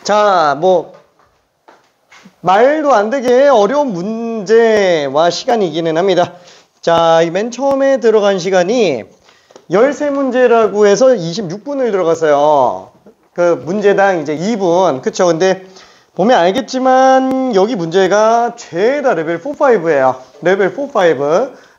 자, 뭐 말도 안 되게 어려운 문제와 시간이기는 합니다. 자, 맨 처음에 들어간 시간이 13문제라고 해서 26분을 들어갔어요. 그 문제당 이제 2분. 그쵸? 근데 보면 알겠지만 여기 문제가 죄다 레벨 4, 5예요. 레벨 4, 5.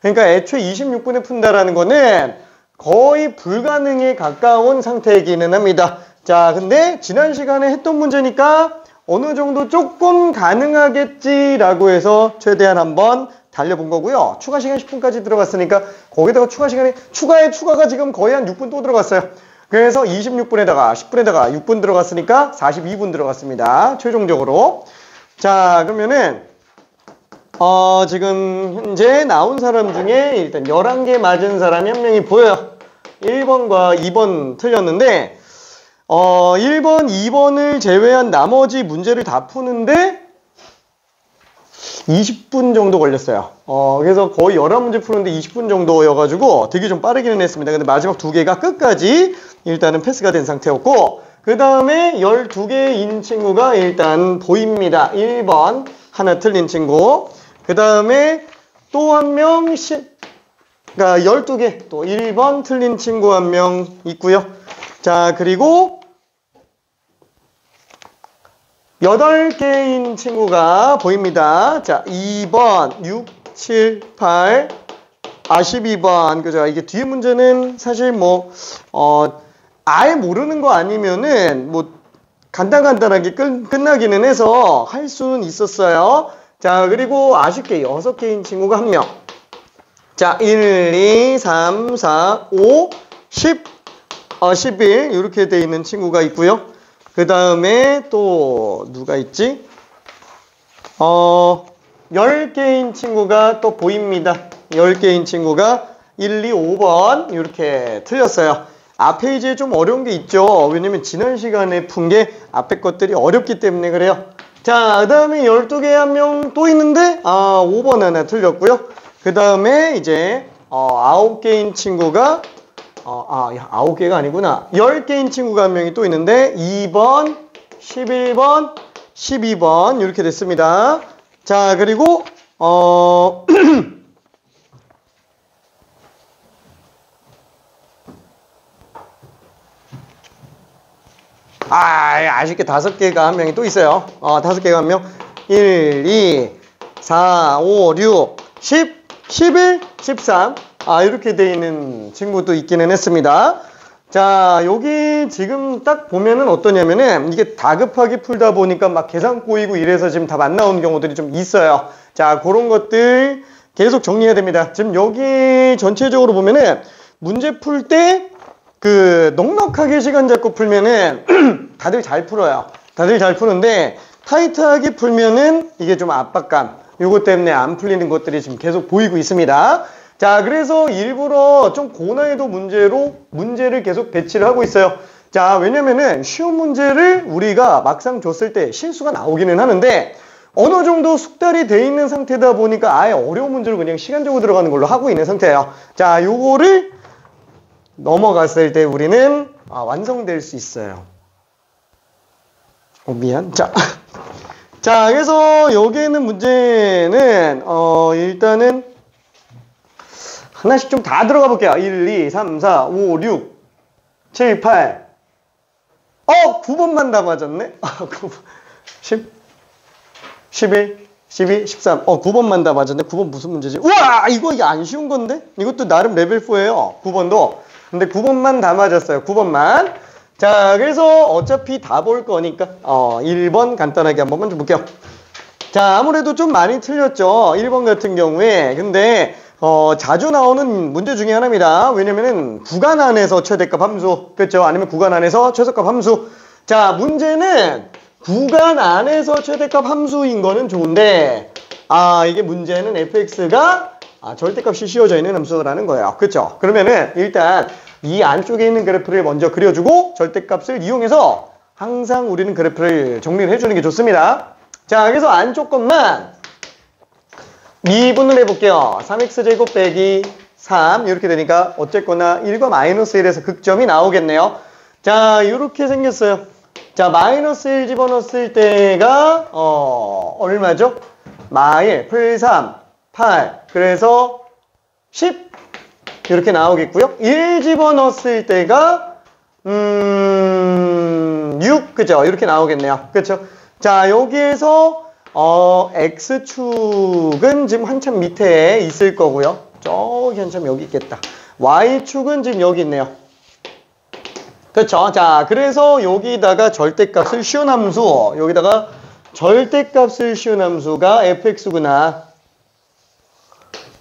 그러니까 애초에 26분에 푼다라는 거는 거의 불가능에 가까운 상태이기는 합니다. 자, 근데 지난 시간에 했던 문제니까 어느 정도 조금 가능하겠지라고 해서 최대한 한번 달려본 거고요. 추가 시간 10분까지 들어갔으니까 거기다가 추가가 지금 거의 한 6분 또 들어갔어요. 그래서 26분에다가 10분에다가 6분 들어갔으니까 42분 들어갔습니다. 최종적으로. 자, 그러면은 지금 현재 나온 사람 중에 일단 11개 맞은 사람이 한 명이 보여요. 1번과 2번 틀렸는데 1번, 2번을 제외한 나머지 문제를 다 푸는데 20분 정도 걸렸어요. 그래서 거의 11문제 푸는데 20분 정도여가지고 되게 좀 빠르기는 했습니다. 근데 마지막 2개가 끝까지 일단은 패스가 된 상태였고, 그 다음에 12개인 친구가 일단 보입니다. 1번 하나 틀린 친구. 그 다음에 또 한 명, 그러니까 12개 또 1번 틀린 친구 한 명 있고요. 자, 그리고 8개인 친구가 보입니다. 자, 2번, 6, 7, 8, 12번. 그죠? 이게 뒤에 문제는 사실 아예 모르는 거 아니면은 간단하게 끝나기는 해서 할 수는 있었어요. 자, 그리고 아쉽게 6개인 친구가 한 명. 자, 1, 2, 3, 4, 5, 10, 11 이렇게 돼 있는 친구가 있고요. 그 다음에 또 누가 있지? 10개인 친구가 또 보입니다. 10개인 친구가 1, 2, 5번 이렇게 틀렸어요. 앞 페이지에 좀 어려운 게 있죠. 왜냐면 지난 시간에 푼 게 앞에 것들이 어렵기 때문에 그래요. 자, 그 다음에 12개 한 명 또 있는데 5번 하나 틀렸고요. 그 다음에 이제 9개인 친구가 9개가 아니구나. 10개인 친구가 한 명이 또 있는데 2번, 11번, 12번 이렇게 됐습니다. 자, 그리고 아쉽게 5개가 한 명이 또 있어요. 5개가 한 명. 1, 2, 4, 5, 6, 10, 11, 13 이렇게 돼 있는 친구도 있기는 했습니다. 자, 여기 지금 딱 보면은 어떠냐면은 이게 다급하게 풀다 보니까 막 계산 꼬이고 이래서 지금 답 안 나오는 경우들이 좀 있어요. 자, 그런 것들 계속 정리해야 됩니다. 지금 여기 전체적으로 보면은 문제 풀 때 넉넉하게 시간 잡고 풀면은 다들 잘 풀어요. 다들 잘 푸는데 타이트하게 풀면은 이게 좀 압박감, 요것 때문에 안 풀리는 것들이 지금 계속 보이고 있습니다. 자, 그래서 일부러 좀 고난이도 문제를 계속 배치를 하고 있어요. 자, 왜냐면은 쉬운 문제를 우리가 막상 줬을 때 실수가 나오기는 하는데 어느 정도 숙달이 돼 있는 상태다 보니까 아예 어려운 문제를 그냥 시간적으로 들어가는 걸로 하고 있는 상태예요. 자, 요거를 넘어갔을 때 우리는 완성될 수 있어요. 미안. 자, 그래서 여기에 있는 문제는 일단은 하나씩 좀 다 들어가 볼게요. 1, 2, 3, 4, 5, 6, 7, 8 9번만 다 맞았네. 9번. 10, 11, 12, 13 9번만 다 맞았네. 9번 무슨 문제지? 우와! 이게 안 쉬운 건데? 이것도 나름 레벨 4예요. 9번도. 근데 9번만 다 맞았어요. 9번만. 자, 그래서 어차피 다 볼 거니까 1번 간단하게 한번 먼저 볼게요. 자, 아무래도 좀 많이 틀렸죠. 1번 같은 경우에. 근데 자주 나오는 문제 중에 하나입니다. 왜냐면은 구간 안에서 최대값 함수, 그렇죠? 아니면 구간 안에서 최소값 함수. 자, 문제는 구간 안에서 최대값 함수인 거는 좋은데 이게 문제는 fx가 절대값이 씌워져 있는 함수라는 거예요. 그렇죠? 그러면은 일단 이 안쪽에 있는 그래프를 먼저 그려주고 절대값을 이용해서 항상 우리는 그래프를 정리를 해주는 게 좋습니다. 자, 그래서 안쪽 것만 미분을 해볼게요. 3x제곱 빼기 3 이렇게 되니까 어쨌거나 1과 마이너스 1에서 극점이 나오겠네요. 자, 이렇게 생겼어요. 자, 마이너스 1 집어넣었을 때가, 얼마죠? 마일, 풀 3, 8. 그래서 10. 이렇게 나오겠고요. 1 집어넣었을 때가, 6. 그죠? 이렇게 나오겠네요. 그쵸? 자, 여기에서, X축은 지금 한참 밑에 있을 거고요. 저기 한참 여기 있겠다. Y축은 지금 여기 있네요. 그렇죠. 자, 그래서 여기다가 절대값을 씌운 함수, 여기다가 절대값을 씌운 함수가 fx구나.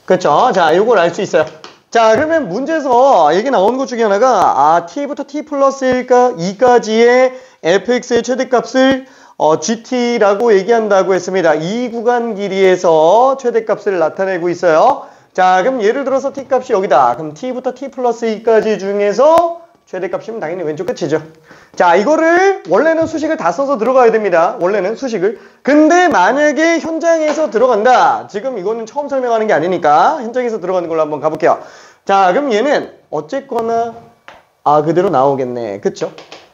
그렇죠. 자, 요걸 알 수 있어요. 자, 그러면 문제에서 얘기 나오는 것 중에 하나가 t부터 t 플러스 2까지의 fx의 최대값을 gt라고 얘기한다고 했습니다. 이 구간 길이에서 최대값을 나타내고 있어요. 자, 그럼 예를 들어서 t값이 여기다. 그럼 t부터 t 플러스 2까지 중에서 최대값이면 당연히 왼쪽 끝이죠. 자, 이거를 원래는 수식을 다 써서 들어가야 됩니다. 원래는 수식을. 근데 만약에 현장에서 들어간다. 지금 이거는 처음 설명하는 게 아니니까 현장에서 들어가는 걸로 한번 가볼게요. 자, 그럼 얘는 어쨌거나 그대로 나오겠네. 그쵸?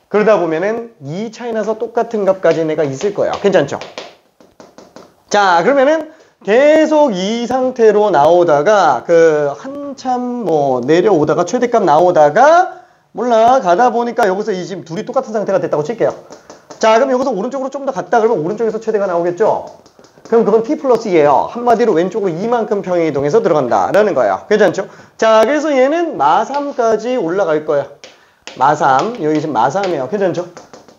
그러다 보면은 2 차이 나서 똑같은 값까지 내가 있을 거예요. 괜찮죠? 자, 그러면은 계속 이 상태로 나오다가 한참 내려오다가 최대값 나오다가 몰라 가다 보니까 여기서 이 지금 둘이 똑같은 상태가 됐다고 칠게요. 자, 그럼 여기서 오른쪽으로 좀 더 갔다 그러면 오른쪽에서 최대가 나오겠죠? 그럼 그건 t 플러스 2예요. 한마디로 왼쪽으로 이만큼 평행이동해서 들어간다 라는 거예요. 괜찮죠? 자, 그래서 얘는 마3까지 올라갈 거예요. 마3, 여기 지금 마3이에요. 괜찮죠?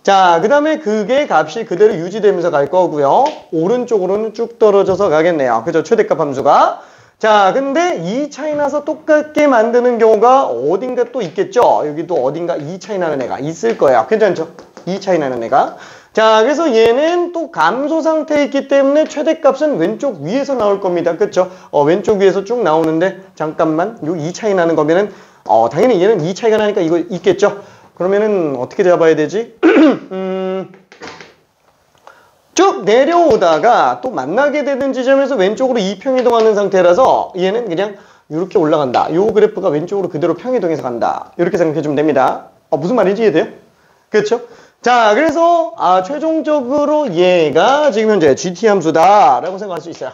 자, 그 다음에 그게 값이 그대로 유지되면서 갈 거고요. 오른쪽으로는 쭉 떨어져서 가겠네요. 그죠? 최대값 함수가. 자, 근데 2 차이 나서 똑같게 만드는 경우가 어딘가 또 있겠죠? 여기도 어딘가 2 차이 나는 애가 있을 거예요. 괜찮죠? 2 차이 나는 애가. 자, 그래서 얘는 또 감소 상태에 있기 때문에 최대값은 왼쪽 위에서 나올 겁니다. 그쵸? 왼쪽 위에서 쭉 나오는데, 잠깐만. 요 2 차이 나는 거면은, 당연히 얘는 2 차이가 나니까 이거 있겠죠? 그러면은 어떻게 잡아야 되지? 쭉 내려오다가 또 만나게 되는 지점에서 왼쪽으로 2평이동하는 상태라서 얘는 그냥 이렇게 올라간다. 요 그래프가 왼쪽으로 그대로 평이동해서 간다. 이렇게 생각해주면 됩니다. 무슨 말인지 이해돼요? 그렇죠? 자, 그래서 최종적으로 얘가 지금 현재 GT 함수다 라고 생각할 수 있어요.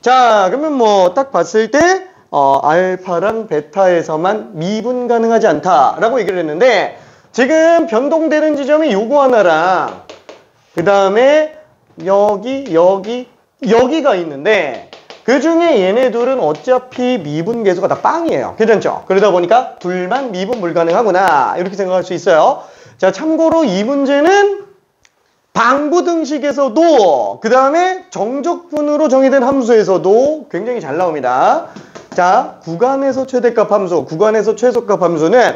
자, 그러면 딱 봤을 때 알파랑 베타에서만 미분 가능하지 않다 라고 얘기를 했는데 지금 변동되는 지점이 요거 하나랑 그 다음에 여기가 있는데 그 중에 얘네 둘은 어차피 미분 계수가 다 빵이에요. 괜찮죠? 그러다 보니까 둘만 미분 불가능하구나 이렇게 생각할 수 있어요. 자, 참고로 이 문제는 방부등식에서도 그 다음에 정적분으로 정의된 함수에서도 굉장히 잘 나옵니다. 자, 구간에서 최대값 함수, 구간에서 최소값 함수는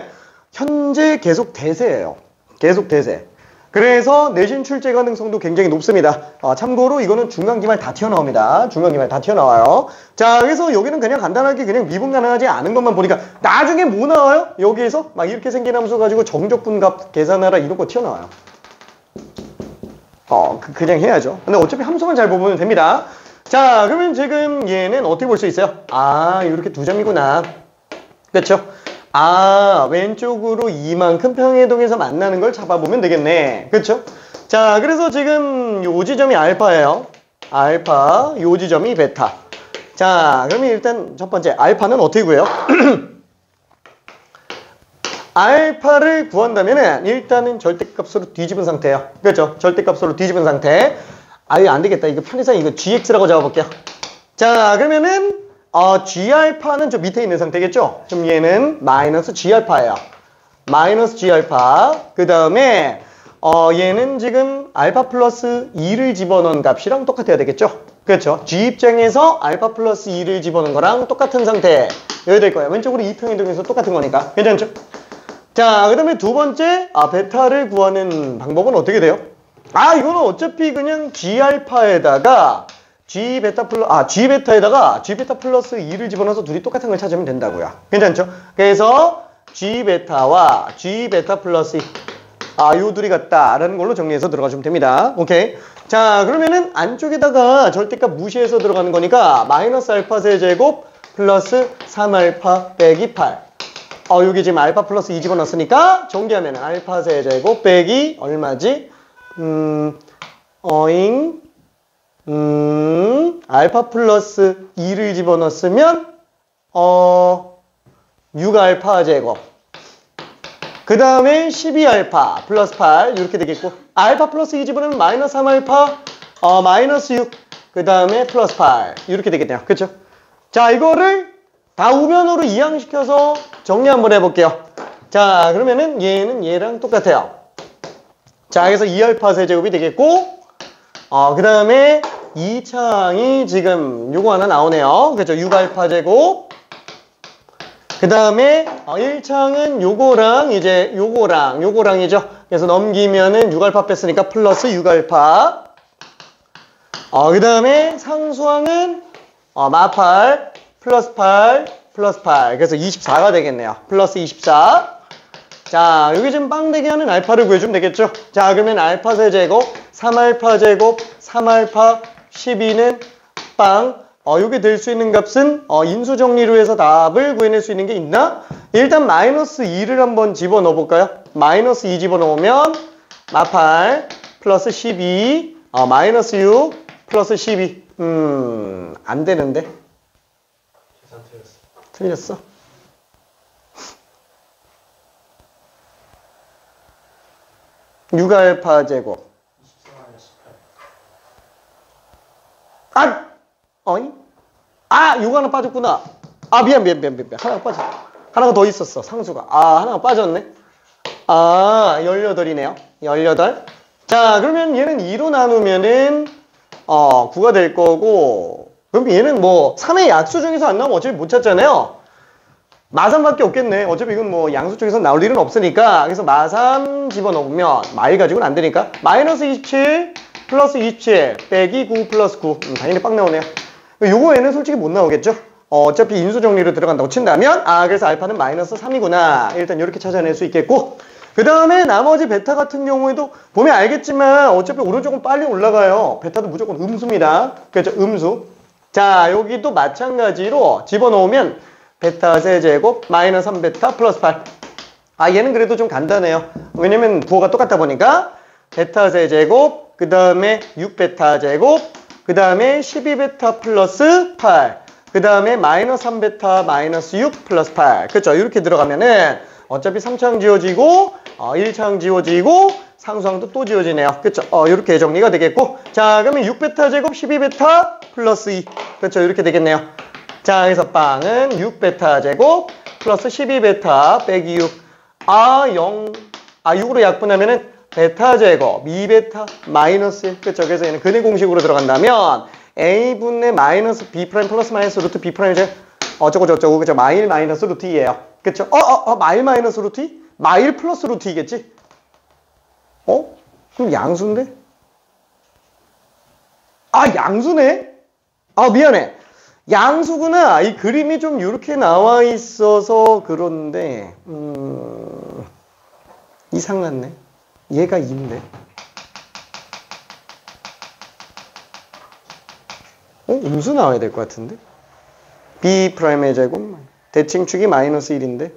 현재 계속 대세예요. 계속 대세. 그래서 내신 출제 가능성도 굉장히 높습니다. 참고로 이거는 중간기말 다 튀어나옵니다. 중간기말 다 튀어나와요. 자, 그래서 여기는 그냥 간단하게 그냥 미분 가능하지 않은 것만 보니까 나중에 뭐 나와요? 여기에서 막 이렇게 생긴 함수 가지고 정적분값 계산하라 이런 거 튀어나와요. 그냥 해야죠. 근데 어차피 함수만 잘 보면 됩니다. 자, 그러면 지금 얘는 어떻게 볼 수 있어요? 이렇게 두 점이구나. 그렇죠? 왼쪽으로 이만큼 평행이동해서 만나는 걸 잡아보면 되겠네. 그렇죠? 자, 그래서 지금 요 지점이 알파예요. 알파, 요 지점이 베타. 자, 그러면 일단 첫 번째 알파는 어떻게 구해요? 알파를 구한다면은 일단은 절대값으로 뒤집은 상태예요. 그렇죠? 절대값으로 뒤집은 상태. 이거 안 되겠다. 이거 편의상 이거 gx라고 잡아볼게요. 자, 그러면은 g알파는 저 밑에 있는 상태겠죠? 그럼 얘는 마이너스 g알파예요. 마이너스 g알파. 그 다음에 얘는 지금 알파 플러스 2를 집어넣은 값이랑 똑같아야 되겠죠? 그렇죠? g 입장에서 알파 플러스 2를 집어넣은 거랑 똑같은 상태. 여기 될 거예요. 왼쪽으로 2평이동해서 똑같은 거니까. 괜찮죠? 자, 그 다음에 두 번째 베타를 구하는 방법은 어떻게 돼요? 이거는 어차피 그냥 g알파에다가 g베타에다가 g베타 플러스 2를 집어넣어서 둘이 똑같은 걸 찾으면 된다고요. 괜찮죠? 그래서 g베타와 g베타 플러스 2 요 둘이 같다라는 걸로 정리해서 들어가주면 됩니다. 오케이. 자, 그러면은 안쪽에다가 절대값 무시해서 들어가는 거니까 마이너스 알파 세제곱 플러스 3알파 빼기 8. 여기 지금 알파 플러스 2 집어넣었으니까 정리하면 알파 세제곱 빼기 얼마지? 알파 플러스 2를 집어넣었으면 6알파 제곱. 그 다음에 12알파 플러스 8 이렇게 되겠고, 알파 플러스 2 집어넣으면 마이너스 3알파 마이너스 6, 그 다음에 플러스 8 이렇게 되겠네요. 그쵸? 자, 이거를 다 우변으로 이항시켜서 정리 한번 해볼게요. 자, 그러면은 얘는 얘랑 똑같아요. 자, 그래서 2알파 세제곱이 되겠고, 그 다음에 2창이 지금 요거 하나 나오네요. 그죠? 6알파 제곱. 그 다음에 1창은 요거랑 이제 요거랑이죠. 그래서 넘기면은 6알파 뺐으니까 플러스 6알파. 그 다음에 상수항은 마8 플러스 8 플러스 8. 그래서 24가 되겠네요. 플러스 24. 자, 여기 지금 빵되게 하는 알파를 구해주면 되겠죠. 자, 그러면 알파 세제곱 3알파 제곱 3알파 12는 빵. 요게 될 수 있는 값은 인수 정리로 해서 답을 구해낼 수 있는 게 있나? 일단 마이너스 2를 한번 집어넣어 볼까요? 마이너스 2 집어넣으면 마8 플러스 12 마이너스 6 플러스 12. 안 되는데? 계산 틀렸어. 틀렸어? 육알파 제곱. 6 하나 빠졌구나. 미안. 하나가 빠졌어. 하나가 더 있었어, 상수가. 하나가 빠졌네. 18이네요. 18. 자, 그러면 얘는 2로 나누면은 9가 될 거고, 그럼 얘는 뭐 3의 약수 중에서 안 나오면 어차피 못 찾잖아요. 마3밖에 없겠네. 어차피 이건 뭐 양수 쪽에서 나올 일은 없으니까. 그래서 마3 집어넣으면 마일 가지고는 안 되니까 마이너스 27 플러스 27 빼기 9 플러스 9. 당연히 빡 나오네요. 요거에는 솔직히 못 나오겠죠. 어차피 인수 정리로 들어간다고 친다면 그래서 알파는 마이너스 3이구나. 일단 이렇게 찾아낼 수 있겠고, 그 다음에 나머지 베타 같은 경우에도 보면 알겠지만 어차피 오른쪽은 빨리 올라가요. 베타도 무조건 음수입니다. 그렇죠? 음수. 자, 여기도 마찬가지로 집어넣으면 베타 세제곱 마이너스 3베타 플러스 8. 얘는 그래도 좀 간단해요. 왜냐면 부호가 똑같다 보니까 베타 세제곱 그 다음에 6베타 제곱 그 다음에 12베타 플러스 8 그 다음에 마이너스 3베타 마이너스 6 플러스 8. 그렇죠? 이렇게 들어가면은 어차피 3창 지워지고 1창 지워지고 상수항도 또 지워지네요. 그렇죠? 이렇게 정리가 되겠고, 자, 그러면 6베타 제곱 12베타 플러스 2. 그렇죠? 이렇게 되겠네요. 자, 그래서 빵은 6베타 제곱 플러스 12베타 빼기 6. 6으로 약분하면은 베타 제곱 2베타 마이너스 1. 그렇죠? 그래서 얘는 근의 공식으로 들어간다면 a분의 마이너스 b 프라임 플러스 마이너스 루트 b 프라임이죠. 어쩌고 그죠? 마일 마이너스 루트 2예요. 그쵸? 마일 마이너스 루트 2? 마일 플러스 루트 2겠지? 그럼 양수인데? 양수네? 미안해. 양수구나. 이 그림이 좀 이렇게 나와 있어서 그런데 이상하네. 얘가 2인데. 음수 나와야 될 것 같은데? b 프라임의 제곱 대칭축이 마이너스 1인데.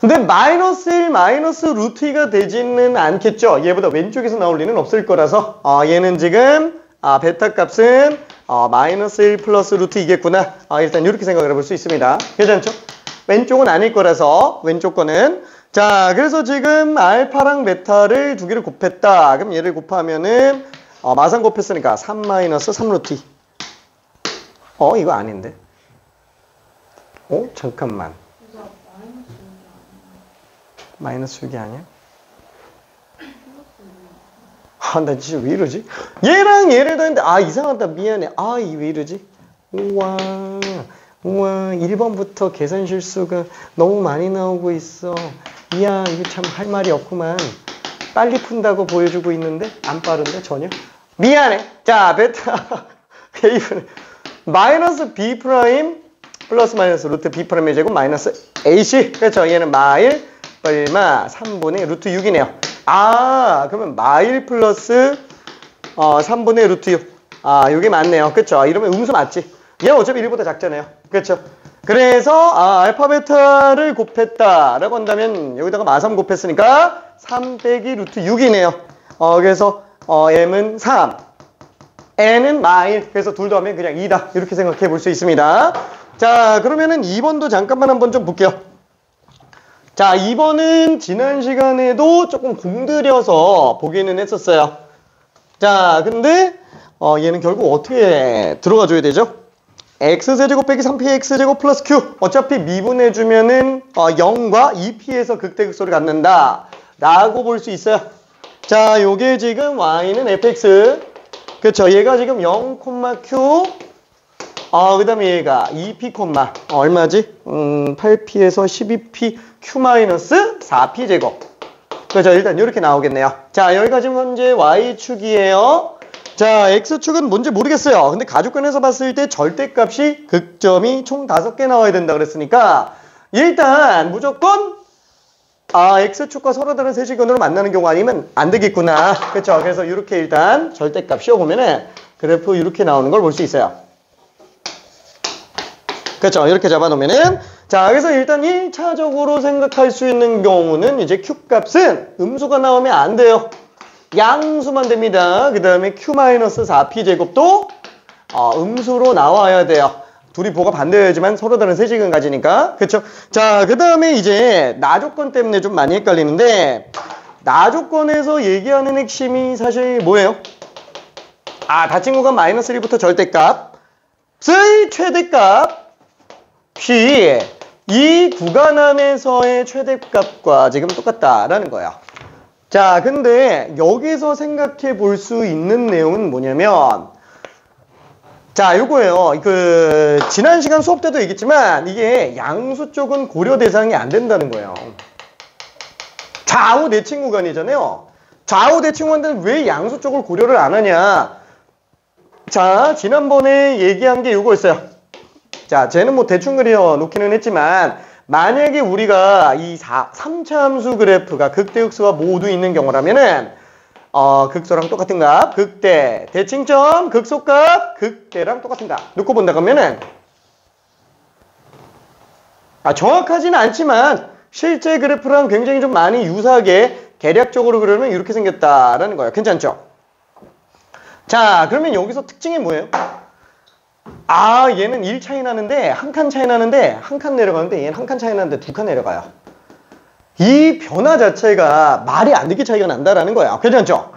근데 마이너스 1 마이너스 루트 2가 되지는 않겠죠. 얘보다 왼쪽에서 나올 리는 없을 거라서 얘는 지금 베타 값은 마이너스 1 플러스 루트 2겠구나. 일단 이렇게 생각을 해볼 수 있습니다. 괜찮죠? 왼쪽은 아닐 거라서 왼쪽 거는. 자, 그래서 지금 알파랑 베타를 두 개를 곱했다. 그럼 얘를 곱하면은 마상 곱했으니까 3 마이너스 3 루트 2. 이거 아닌데? 잠깐만. 마이너스 6이 아니야? 나 진짜 왜 이러지? 얘랑 얘를 더했는데 이상하다. 미안해. 이 왜 이러지? 우와 1번부터 계산 실수가 너무 많이 나오고 있어. 이야, 이거 참 할 말이 없구만. 빨리 푼다고 보여주고 있는데 안 빠른데 전혀? 미안해. 자, 베타 A분의 마이너스 B 프라임 플러스 마이너스 루트 B 프라임의 제곱 마이너스 AC. 그렇죠? 얘는 마일 얼마 3분의 루트 6이네요. 그러면 마일 플러스 3분의 루트 6. 요게 맞네요. 그렇죠? 이러면 음수 맞지? 얘는 어차피 1보다 작잖아요. 그렇죠? 그래서 알파 베타를 곱했다라고 한다면 여기다가 마삼 곱했으니까 3 빼기 루트 6이네요. 그래서 m은 3, n은 마일. 그래서 둘 더하면 그냥 2다. 이렇게 생각해 볼 수 있습니다. 자, 그러면은 2번도 잠깐만 한번 좀 볼게요. 자, 2번은 지난 시간에도 조금 공들여서 보기는 했었어요. 자, 근데 얘는 결국 어떻게 들어가 줘야 되죠? x제곱 빼기 3px제곱 플러스 q. 어차피 미분해주면은 0과 2p에서 극대극소를 갖는다 라고 볼 수 있어요. 자, 요게 지금 y는 fx. 그쵸, 얘가 지금 0, q. 그 다음에 얘가 2p, 얼마지? 8p에서 12p, q-4p 제곱. 그죠, 일단 이렇게 나오겠네요. 자, 여기가 지금 현재 y축이에요. 자, x축은 뭔지 모르겠어요. 근데 가족관에서 봤을 때 절대값이 극점이 총 5개 나와야 된다 그랬으니까 일단 무조건 x축과 서로 다른 세시근으로 만나는 경우 아니면 안 되겠구나. 그쵸? 그래서 이렇게 일단 절대값 씌워보면은 그래프 이렇게 나오는 걸 볼 수 있어요. 그쵸? 이렇게 잡아놓으면은 자, 그래서 일단 1차적으로 생각할 수 있는 경우는 이제 Q값은 음수가 나오면 안 돼요. 양수만 됩니다. 그 다음에 Q-4P 제곱도 음수로 나와야 돼요. 둘이 보가 반대여야지만 서로 다른 세식은 가지니까. 그쵸? 자, 그 다음에 이제 나조건 때문에 좀 많이 헷갈리는데 나조건에서 얘기하는 핵심이 사실 뭐예요? 닫힌 구간 마이너스 1부터 절대값의 최대값이 이 구간 안에서의 최대값과 지금 똑같다라는 거예요. 자, 근데 여기서 생각해 볼 수 있는 내용은 뭐냐면 자, 요거예요. 지난 시간 수업 때도 얘기했지만 이게 양수 쪽은 고려 대상이 안 된다는 거예요. 좌우 대칭 구간이잖아요. 좌우 대칭 구간인데 왜 양수 쪽을 고려를 안 하냐? 자, 지난번에 얘기한 게 요거였어요. 자, 쟤는 뭐 대충 그려 놓기는 했지만 만약에 우리가 이 3차 함수 그래프가 극대극소가 모두 있는 경우라면은 극소랑 똑같은 값, 극대, 대칭점, 극소값, 극대랑 똑같은 값 놓고 본다 그러면은 정확하지는 않지만 실제 그래프랑 굉장히 좀 많이 유사하게 계략적으로 그러면 이렇게 생겼다라는 거예요. 괜찮죠? 자, 그러면 여기서 특징이 뭐예요? 얘는 1 차이 나는데 한 칸 차이 나는데 한 칸 내려가는데 얘는 한 칸 차이 나는데 2칸 내려가요. 이 변화 자체가 말이 안 되게 차이가 난다라는 거예요. 괜찮죠?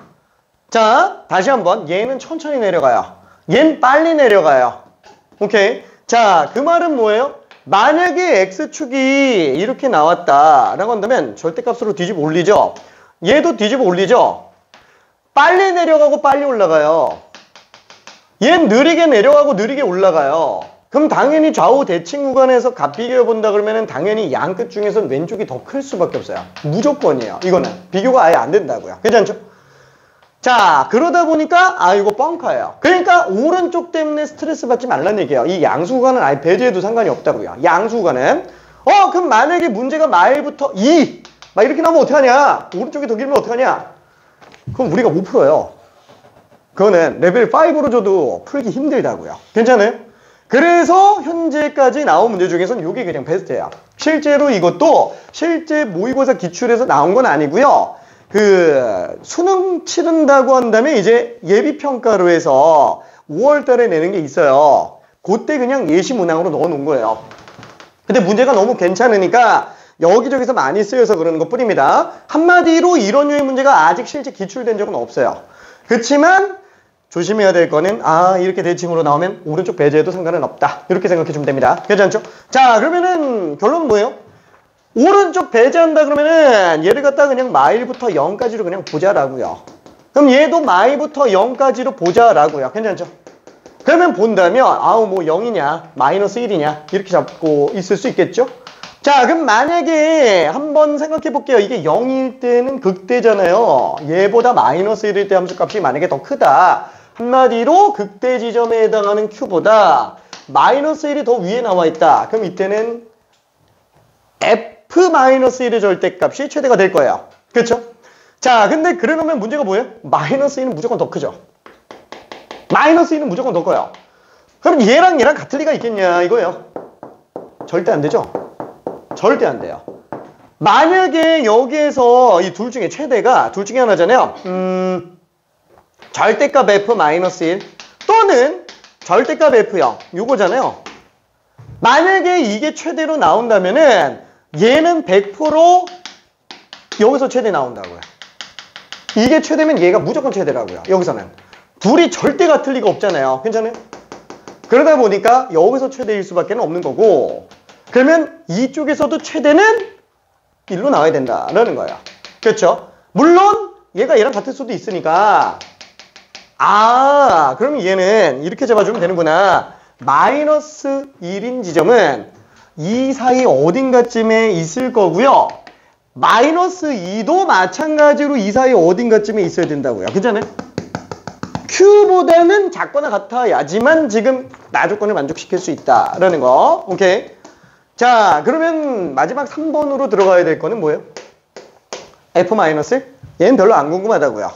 자, 다시 한번 얘는 천천히 내려가요. 얘는 빨리 내려가요. 오케이? 자, 그 말은 뭐예요? 만약에 x축이 이렇게 나왔다라고 한다면 절대값으로 뒤집어 올리죠. 얘도 뒤집어 올리죠. 빨리 내려가고 빨리 올라가요. 얘는 느리게 내려가고 느리게 올라가요. 그럼 당연히 좌우 대칭 구간에서 값 비교해 본다 그러면은 당연히 양 끝 중에서는 왼쪽이 더 클 수밖에 없어요. 무조건이에요. 이거는 비교가 아예 안 된다고요. 괜찮죠? 자, 그러다 보니까 이거 뻥카예요. 그러니까 오른쪽 때문에 스트레스 받지 말라는 얘기예요. 이 양수 구간은 아예 배제해도 상관이 없다고요. 양수 구간은 그럼 만약에 문제가 마일부터 2 막 이렇게 나오면 어떡하냐? 오른쪽이 더 길면 어떡하냐? 그럼 우리가 못 풀어요. 그거는 레벨 5로 줘도 풀기 힘들다고요. 괜찮아요? 그래서 현재까지 나온 문제 중에서는 이게 그냥 베스트예요. 실제로 이것도 실제 모의고사 기출에서 나온 건 아니고요. 수능 치른다고 한다면 이제 예비평가로 해서 5월 달에 내는 게 있어요. 그때 그냥 예시 문항으로 넣어 놓은 거예요. 근데 문제가 너무 괜찮으니까 여기저기서 많이 쓰여서 그러는 것 뿐입니다. 한마디로 이런 류의 문제가 아직 실제 기출된 적은 없어요. 그렇지만 조심해야 될 거는 이렇게 대칭으로 나오면 오른쪽 배제해도 상관은 없다. 이렇게 생각해 주면 됩니다. 괜찮죠? 자, 그러면은 결론은 뭐예요? 오른쪽 배제한다 그러면은 얘를 갖다 그냥 마일부터 0까지로 그냥 보자라고요. 그럼 얘도 마일부터 0까지로 보자라고요. 괜찮죠? 그러면 본다면 뭐 0이냐 마이너스 1이냐 이렇게 잡고 있을 수 있겠죠? 자, 그럼 만약에 한번 생각해 볼게요. 이게 0일 때는 극대잖아요. 얘보다 마이너스 1일 때 함수값이 만약에 더 크다. 한마디로 극대 지점에 해당하는 Q보다 마이너스 1이 더 위에 나와 있다. 그럼 이때는 F-1의 절대값이 최대가 될 거예요. 그렇죠? 자, 근데 그러면 문제가 뭐예요? 마이너스 1은 무조건 더 크죠. 마이너스 1은 무조건 더 커요. 그럼 얘랑 같을 리가 있겠냐 이거예요. 절대 안 되죠? 절대 안 돼요. 만약에 여기에서 이 둘 중에 최대가 둘 중에 하나잖아요. 절대값 f-1 또는 절대값 f0 요거잖아요. 만약에 이게 최대로 나온다면은 얘는 100% 여기서 최대 나온다고요. 이게 최대면 얘가 무조건 최대라고요. 여기서는 둘이 절대가 틀 리가 없잖아요. 괜찮아요? 그러다 보니까 여기서 최대일 수밖에 없는 거고, 그러면 이쪽에서도 최대는 1로 나와야 된다라는 거예요. 그렇죠? 물론 얘가 얘랑 같을 수도 있으니까, 그럼 얘는 이렇게 잡아주면 되는구나. 마이너스 1인 지점은 이 사이 어딘가쯤에 있을 거고요. 마이너스 2도 마찬가지로 이 사이 어딘가쯤에 있어야 된다고요. 괜찮아요? Q보다는 작거나 같아야지만 지금 나 조건을 만족시킬 수 있다라는 거. 오케이. 자, 그러면 마지막 3번으로 들어가야 될 거는 뭐예요? F-? 얘는 별로 안 궁금하다고요.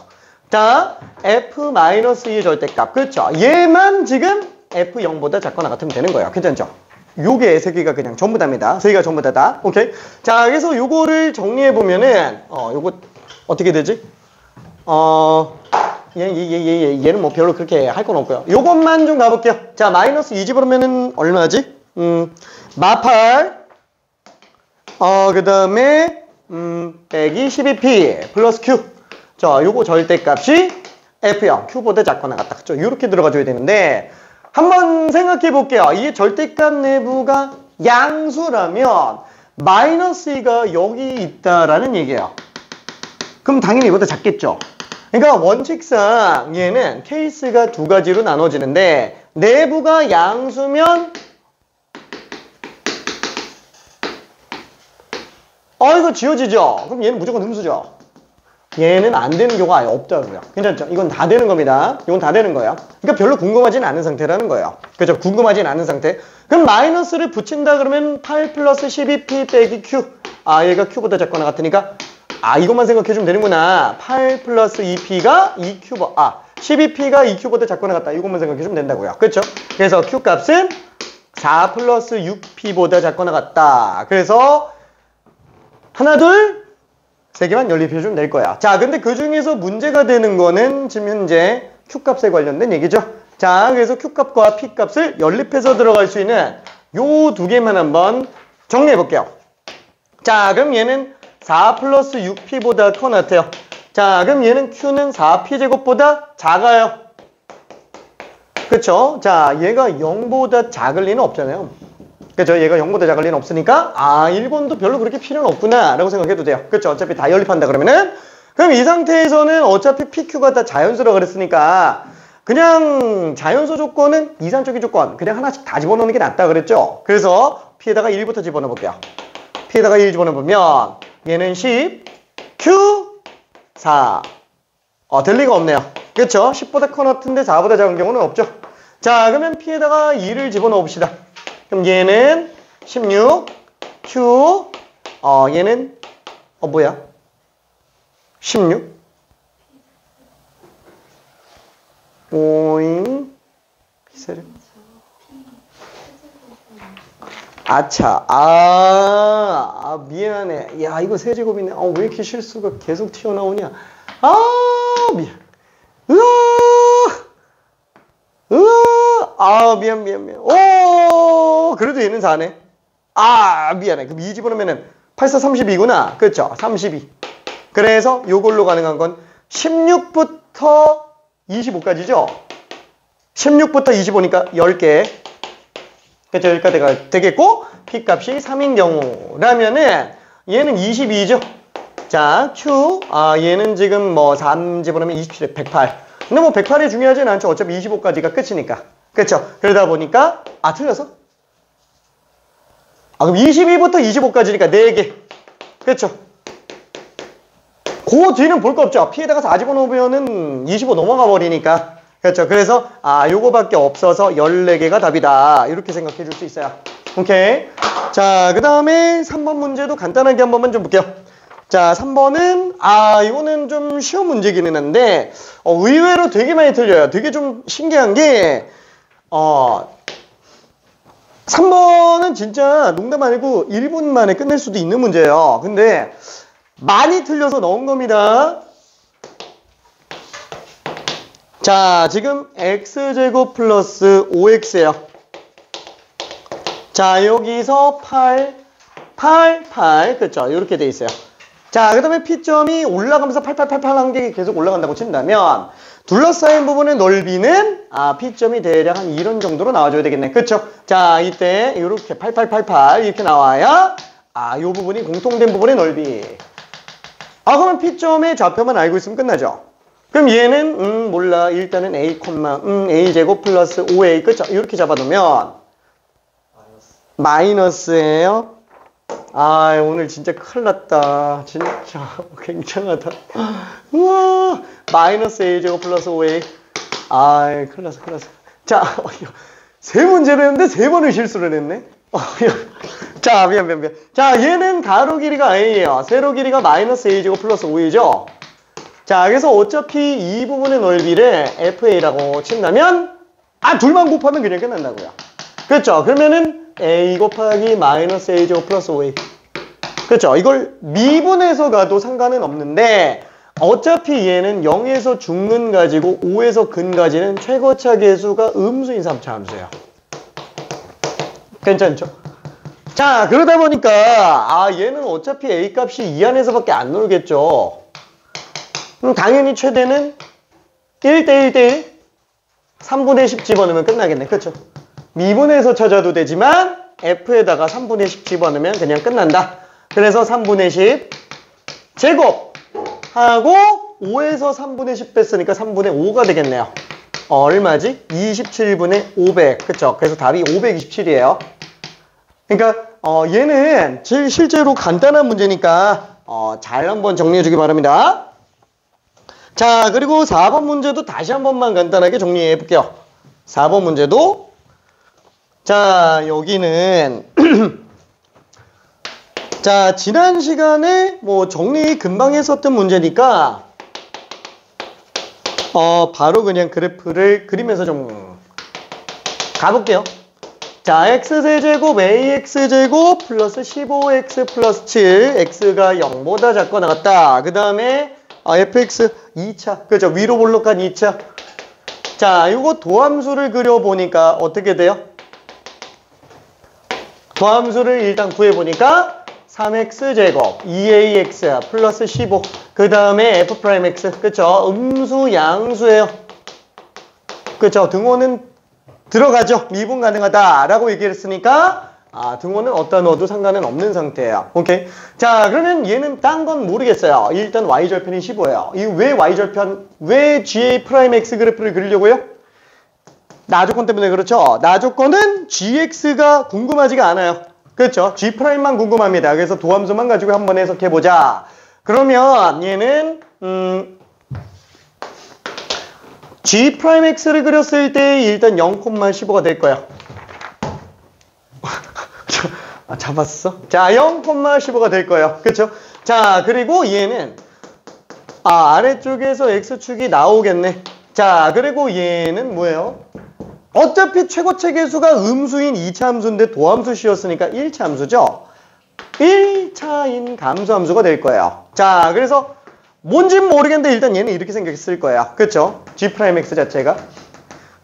자, F-2의 절대값. 그렇죠. 얘만 지금 F0보다 작거나 같으면 되는 거예요. 괜찮죠? 요게 세 개가 그냥 전부 다입니다. 세 개가 전부 다다. 오케이. 자, 그래서 요거를 정리해보면은, 요거 어떻게 되지? 얘는 뭐 별로 그렇게 할 건 없고요. 요것만 좀 가볼게요. 자, 마이너스 2 집어넣으면은 얼마지? 마8, 그 다음에, 빼기 12p 플러스 q. 자, 요거 절대값이 F0, Q보다 작거나 같다. 그쵸? 요렇게 들어가줘야 되는데, 한번 생각해 볼게요. 이게 절대값 내부가 양수라면, 마이너스 2가 여기 있다라는 얘기예요. 그럼 당연히 이보다 작겠죠? 그러니까 원칙상 얘는 케이스가 두 가지로 나눠지는데, 내부가 양수면, 이거 지워지죠? 그럼 얘는 무조건 음수죠? 얘는 안 되는 경우가 아예 없다고요. 괜찮죠? 이건 다 되는 겁니다. 이건 다 되는 거예요. 그러니까 별로 궁금하진 않은 상태라는 거예요. 그죠? 궁금하진 않은 상태. 그럼 마이너스를 붙인다 그러면 8 플러스 12p 빼기 q. 얘가 q보다 작거나 같으니까 이것만 생각해주면 되는구나. 8 플러스 2p가 12p가 2q보다 작거나 같다. 이것만 생각해주면 된다고요. 그렇죠? 그래서 q 값은 4 플러스 6p보다 작거나 같다. 그래서 하나, 둘, 세 개만 연립해주면 될 거야. 자, 근데 그 중에서 문제가 되는 거는 지금 현재 Q값에 관련된 얘기죠. 자, 그래서 Q값과 P값을 연립해서 들어갈 수 있는 요 두 개만 한번 정리해 볼게요. 자, 그럼 얘는 4 플러스 6P보다 커 같아요. 자, 그럼 얘는 Q는 4P제곱보다 작아요. 그쵸? 자, 얘가 0보다 작을 리는 없잖아요. 그죠? 얘가 0보다 작을 리는 없으니까 1번도 별로 그렇게 필요는 없구나 라고 생각해도 돼요. 그쵸? 어차피 다 연립한다 그러면은, 그럼 이 상태에서는 어차피 PQ가 다 자연수라고 그랬으니까 그냥 자연수 조건은 이산적인 조건 그냥 하나씩 다 집어넣는 게 낫다 그랬죠? 그래서 P에다가 1부터 집어넣어 볼게요. P에다가 1 집어넣어 보면 얘는 10, Q, 4. 될 리가 없네요. 그쵸? 10보다 커 같은데 4보다 작은 경우는 없죠? 자, 그러면 P에다가 2를 집어넣어 봅시다. 그럼 얘는 16, Q, 얘는, 뭐야? 16? 오잉, 피세를. 아차, 미안해. 야, 이거 세제곱이네. 왜 이렇게 실수가 계속 튀어나오냐. 미안. 미안. 그래도 얘는 4네. 미안해. 그럼 2 집어넣으면은 8, 4, 32구나. 그렇죠? 32. 그래서 요걸로 가능한 건 16부터 25까지죠? 16부터 25니까 10개. 그렇죠? 여기까지가 되겠고, P값이 3인 경우라면은 얘는 22죠? 자, Q. 얘는 지금 3 집어넣으면 27에 108. 근데 108이 중요하진 않죠. 어차피 25까지가 끝이니까. 그렇죠? 그러다 보니까, 틀렸어? 그럼 22부터 25까지니까 4개. 그렇죠? 그 뒤는 볼 거 없죠. P에다가 4 집어넣으면은 25 넘어가 버리니까. 그렇죠? 그래서, 요거밖에 없어서 14개가 답이다. 이렇게 생각해 줄 수 있어요. 오케이. 자, 그 다음에 3번 문제도 간단하게 한 번만 좀 볼게요. 자, 3번은, 이거는 좀 쉬운 문제기는 한데, 의외로 되게 많이 틀려요. 되게 좀 신기한 게, 3번은 진짜 농담 아니고 1분 만에 끝낼 수도 있는 문제예요. 근데 많이 틀려서 넣은 겁니다. 자, 지금 x제곱 플러스 5x예요. 자, 여기서 8, 8, 8. 그렇죠. 이렇게 돼 있어요. 자, 그 다음에 P점이 올라가면서 8888 한 개 계속 올라간다고 친다면 둘러싸인 부분의 넓이는 P점이 대략 한 이런 정도로 나와줘야 되겠네. 그렇죠? 자, 이때 이렇게 8888 이렇게 나와야 이 부분이 공통된 부분의 넓이. 그러면 P점의 좌표만 알고 있으면 끝나죠. 그럼 얘는 몰라. 일단은 A, A제곱 플러스 5A. 그렇죠? 이렇게 잡아놓으면 마이너스예요. 오늘 진짜 큰일 났다. 진짜 굉장하다. 우와, 마이너스 A제곱 플러스 5A. 큰일 났어. 자, 세 문제를 했는데 세 번을 실수를 했네. 자, 미안. 자, 얘는 가로 길이가 A예요. 세로 길이가 마이너스 A제곱 플러스 5A죠. 자, 그래서 어차피 이 부분의 넓이를 FA라고 친다면, 둘만 곱하면 그냥 끝난다고요. 그렇죠? 그러면은 A 곱하기 마이너스 A제곱 플러스 5A. 그렇죠? 이걸 미분해서 가도 상관은 없는데 어차피 얘는 0에서 중근 가지고 5에서 근까지는 최고차 계수가 음수인 3차 함수예요. 괜찮죠? 자, 그러다 보니까 얘는 어차피 A 값이 이 안에서밖에 안 놀겠죠. 그럼 당연히 최대는 1대1대1 3분의 10 집어넣으면 끝나겠네. 그렇죠? 미분해서 찾아도 되지만 F에다가 3분의 10 집어넣으면 그냥 끝난다. 그래서 3분의 10 제곱 하고 5에서 3분의 10 뺐으니까 3분의 5가 되겠네요. 얼마지? 27분의 500. 그쵸? 그래서 답이 527이에요. 그러니까 얘는 실제로 간단한 문제니까 잘 한번 정리해 주기 바랍니다. 자, 그리고 4번 문제도 다시 한 번만 간단하게 정리해 볼게요. 4번 문제도 자, 여기는 자, 지난 시간에 정리 금방 했었던 문제니까 바로 그냥 그래프를 그리면서 좀 가볼게요. 자, x세제곱 ax제곱 플러스 15x 플러스 7 x가 0보다 작고 나갔다. 그 다음에 fx 2차 그죠? 위로 볼록한 2차. 자, 이거 도함수를 그려보니까 어떻게 돼요? 도함수를 일단 구해보니까 3x제곱 2ax 플러스 15 그 다음에 f'x 그쵸? 음수 양수예요. 그쵸? 등호는 들어가죠. 미분 가능하다 라고 얘기를 했으니까 등호는 어디다 넣어도 상관은 없는 상태예요. 오케이. 자, 그러면 얘는 딴 건 모르겠어요. 일단 y절편이 15예요. 이 왜 y절편, 왜 g'x 그래프를 그리려고요? 나조건 때문에 그렇죠. 나조건은 gx가 궁금하지가 않아요. 그렇죠. g'만 궁금합니다. 그래서 도함수만 가지고 한번 해석해보자. 그러면 얘는 g'x를 그렸을 때 일단 0,15가 될 거예요. 잡았어? 자, 0,15가 될 거예요. 그렇죠? 자, 그리고 얘는 아래쪽에서 x축이 나오겠네. 자, 그리고 얘는 뭐예요? 어차피 최고차 계수가 음수인 2차 함수인데 도함수 씌웠으니까 1차 함수죠? 1차인 감수함수가 될 거예요. 자, 그래서 뭔진 모르겠는데 일단 얘는 이렇게 생겼을 거예요. 그렇죠? g'x 자체가.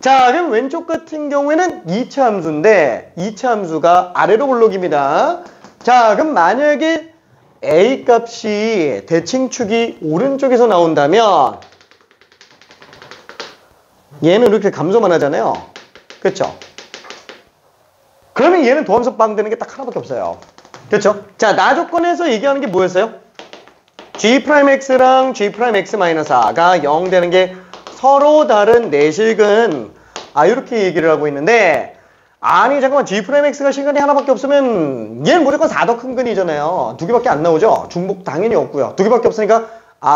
자, 그럼 왼쪽 같은 경우에는 2차 함수인데 2차 함수가 아래로 볼록입니다. 자, 그럼 만약에 A 값이 대칭축이 오른쪽에서 나온다면 얘는 이렇게 감소만 하잖아요. 그렇죠? 그러면 얘는 도함수 빵 되는 게 딱 하나밖에 없어요. 그렇죠? 자, 나조건에서 얘기하는 게 뭐였어요? g'x랑 g'x-4가 0 되는 게 서로 다른 내실근 이렇게 얘기를 하고 있는데 아니 잠깐만 g'x가 실근이 하나밖에 없으면 얘는 무조건 4더 큰 근이잖아요. 두 개밖에 안 나오죠? 중복 당연히 없고요. 두 개밖에 없으니까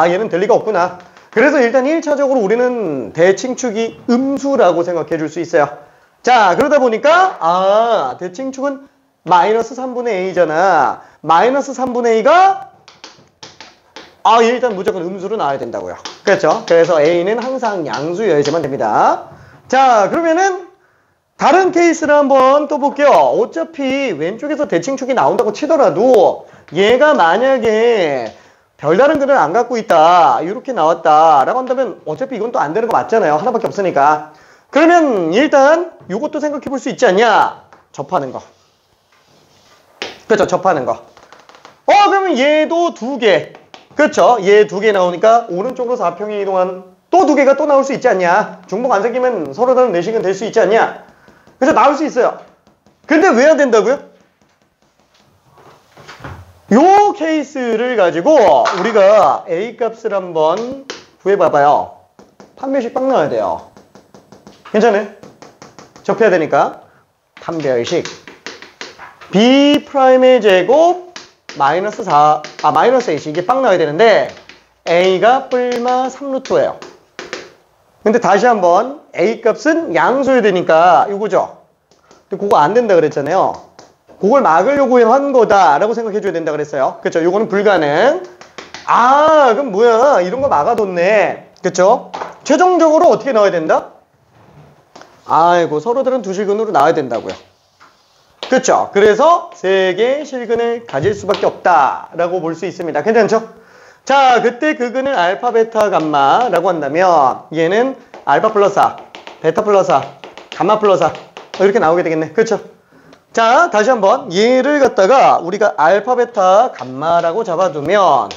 얘는 될 리가 없구나. 그래서 일단 1차적으로 우리는 대칭축이 음수라고 생각해 줄 수 있어요. 자, 그러다 보니까 대칭축은 마이너스 3분의 a잖아. 마이너스 3분의 a가 일단 무조건 음수로 나와야 된다고요. 그렇죠? 그래서 a는 항상 양수여야지만 됩니다. 자, 그러면은 다른 케이스를 한번 또 볼게요. 어차피 왼쪽에서 대칭축이 나온다고 치더라도 얘가 만약에 별다른 근을 안 갖고 있다, 이렇게 나왔다 라고 한다면 어차피 이건 또 안 되는 거 맞잖아요. 하나밖에 없으니까. 그러면 일단 이것도 생각해 볼 수 있지 않냐? 접하는 거. 그렇죠, 접하는 거. 그러면 얘도 두 개. 그렇죠, 얘 두 개 나오니까 오른쪽으로 4평이 이동한 또 두 개가 또 나올 수 있지 않냐? 중복 안 생기면 서로 다른 내식은 될 수 있지 않냐? 그래서 나올 수 있어요. 근데 왜 안 된다고요? 요 케이스를 가지고 우리가 A 값을 한번 구해봐봐요. 판별식 빡 나와야 돼요. 괜찮아요? 접해야 되니까. 판별식 B'의 제곱 마이너스 4, 마이너스 A씩 이게 빡 나와야 되는데 A가 뿔마 3루트예요. 근데 다시 한번 A 값은 양수여야 되니까 이거죠. 근데 그거 안 된다 그랬잖아요. 그걸 막으려고 한 거다라고 생각해줘야 된다 그랬어요. 그쵸? 요거는 불가능. 그럼 뭐야? 이런 거 막아뒀네. 그쵸? 최종적으로 어떻게 나와야 된다? 아이고, 서로들은 두 실근으로 나와야 된다고요. 그쵸? 그래서 세 개의 실근을 가질 수밖에 없다라고 볼 수 있습니다. 괜찮죠? 자, 그때 그 근을 알파, 베타, 감마라고 한다면 얘는 알파 플러스 4, 베타 플러스 4, 감마 플러스 4 이렇게 나오게 되겠네. 그쵸? 자, 다시 한번 얘를 갖다가 우리가 알파, 베타, 감마라고 잡아두면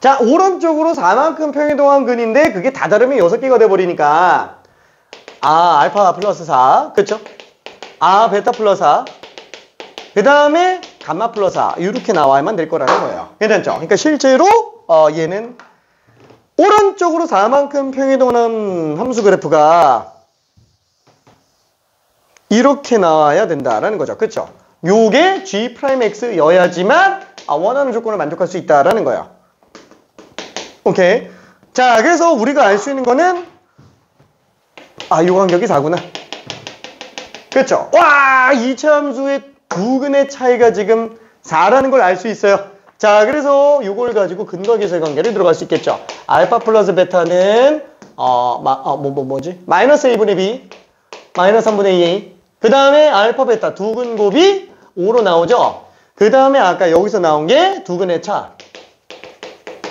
자, 오른쪽으로 4만큼 평이동한 근인데 그게 다 다르면 6개가 돼버리니까 알파 플러스 4, 그쵸? 베타 플러스 4, 그 다음에 감마 플러스 4 이렇게 나와야만 될 거라는 거예요. 괜찮죠? 그러니까 실제로 얘는 오른쪽으로 4만큼 평이동하는 함수 그래프가 이렇게 나와야 된다라는 거죠. 그쵸? 요게 G'X여야지만 원하는 조건을 만족할 수 있다라는 거예요. 오케이. 자, 그래서 우리가 알 수 있는 거는 요 간격이 4구나. 그쵸? 와, 이차 함수의 두 근의 차이가 지금 4라는 걸 알 수 있어요. 자, 그래서 요걸 가지고 근거기술 관계를 들어갈 수 있겠죠. 알파 플러스 베타는 뭐지? 마이너스 A분의 B, 마이너스 3분의 2A. 그 다음에 알파, 베타 두 근 곱이 5로 나오죠. 그 다음에 아까 여기서 나온 게 두 근의 차.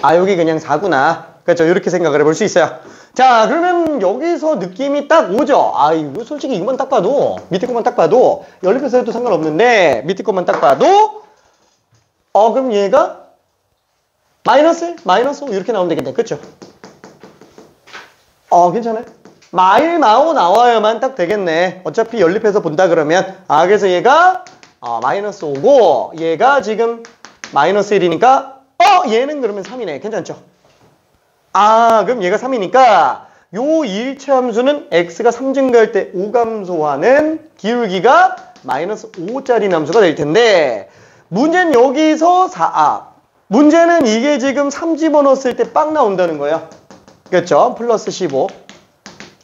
여기 그냥 4구나. 그렇죠? 이렇게 생각을 해볼 수 있어요. 자, 그러면 여기서 느낌이 딱 오죠. 이거 솔직히 이것만 딱 봐도, 밑에 것만 딱 봐도, 연립해서 해도 상관없는데, 밑에 것만 딱 봐도, 그럼 얘가 마이너스 5 이렇게 나오면 되겠네. 그쵸? 괜찮아요? 마오 나와야만 딱 되겠네. 어차피 연립해서 본다 그러면. 그래서 얘가 마이너스 5고, 얘가 지금 마이너스 1이니까, 얘는 그러면 3이네. 괜찮죠? 그럼 얘가 3이니까 요 1차 함수는 x가 3 증가할 때 5 감소하는 기울기가 마이너스 5짜리 함수가 될 텐데 문제는 여기서 문제는 이게 지금 3 집어넣었을 때 빡 나온다는 거예요. 그렇죠? 플러스 15.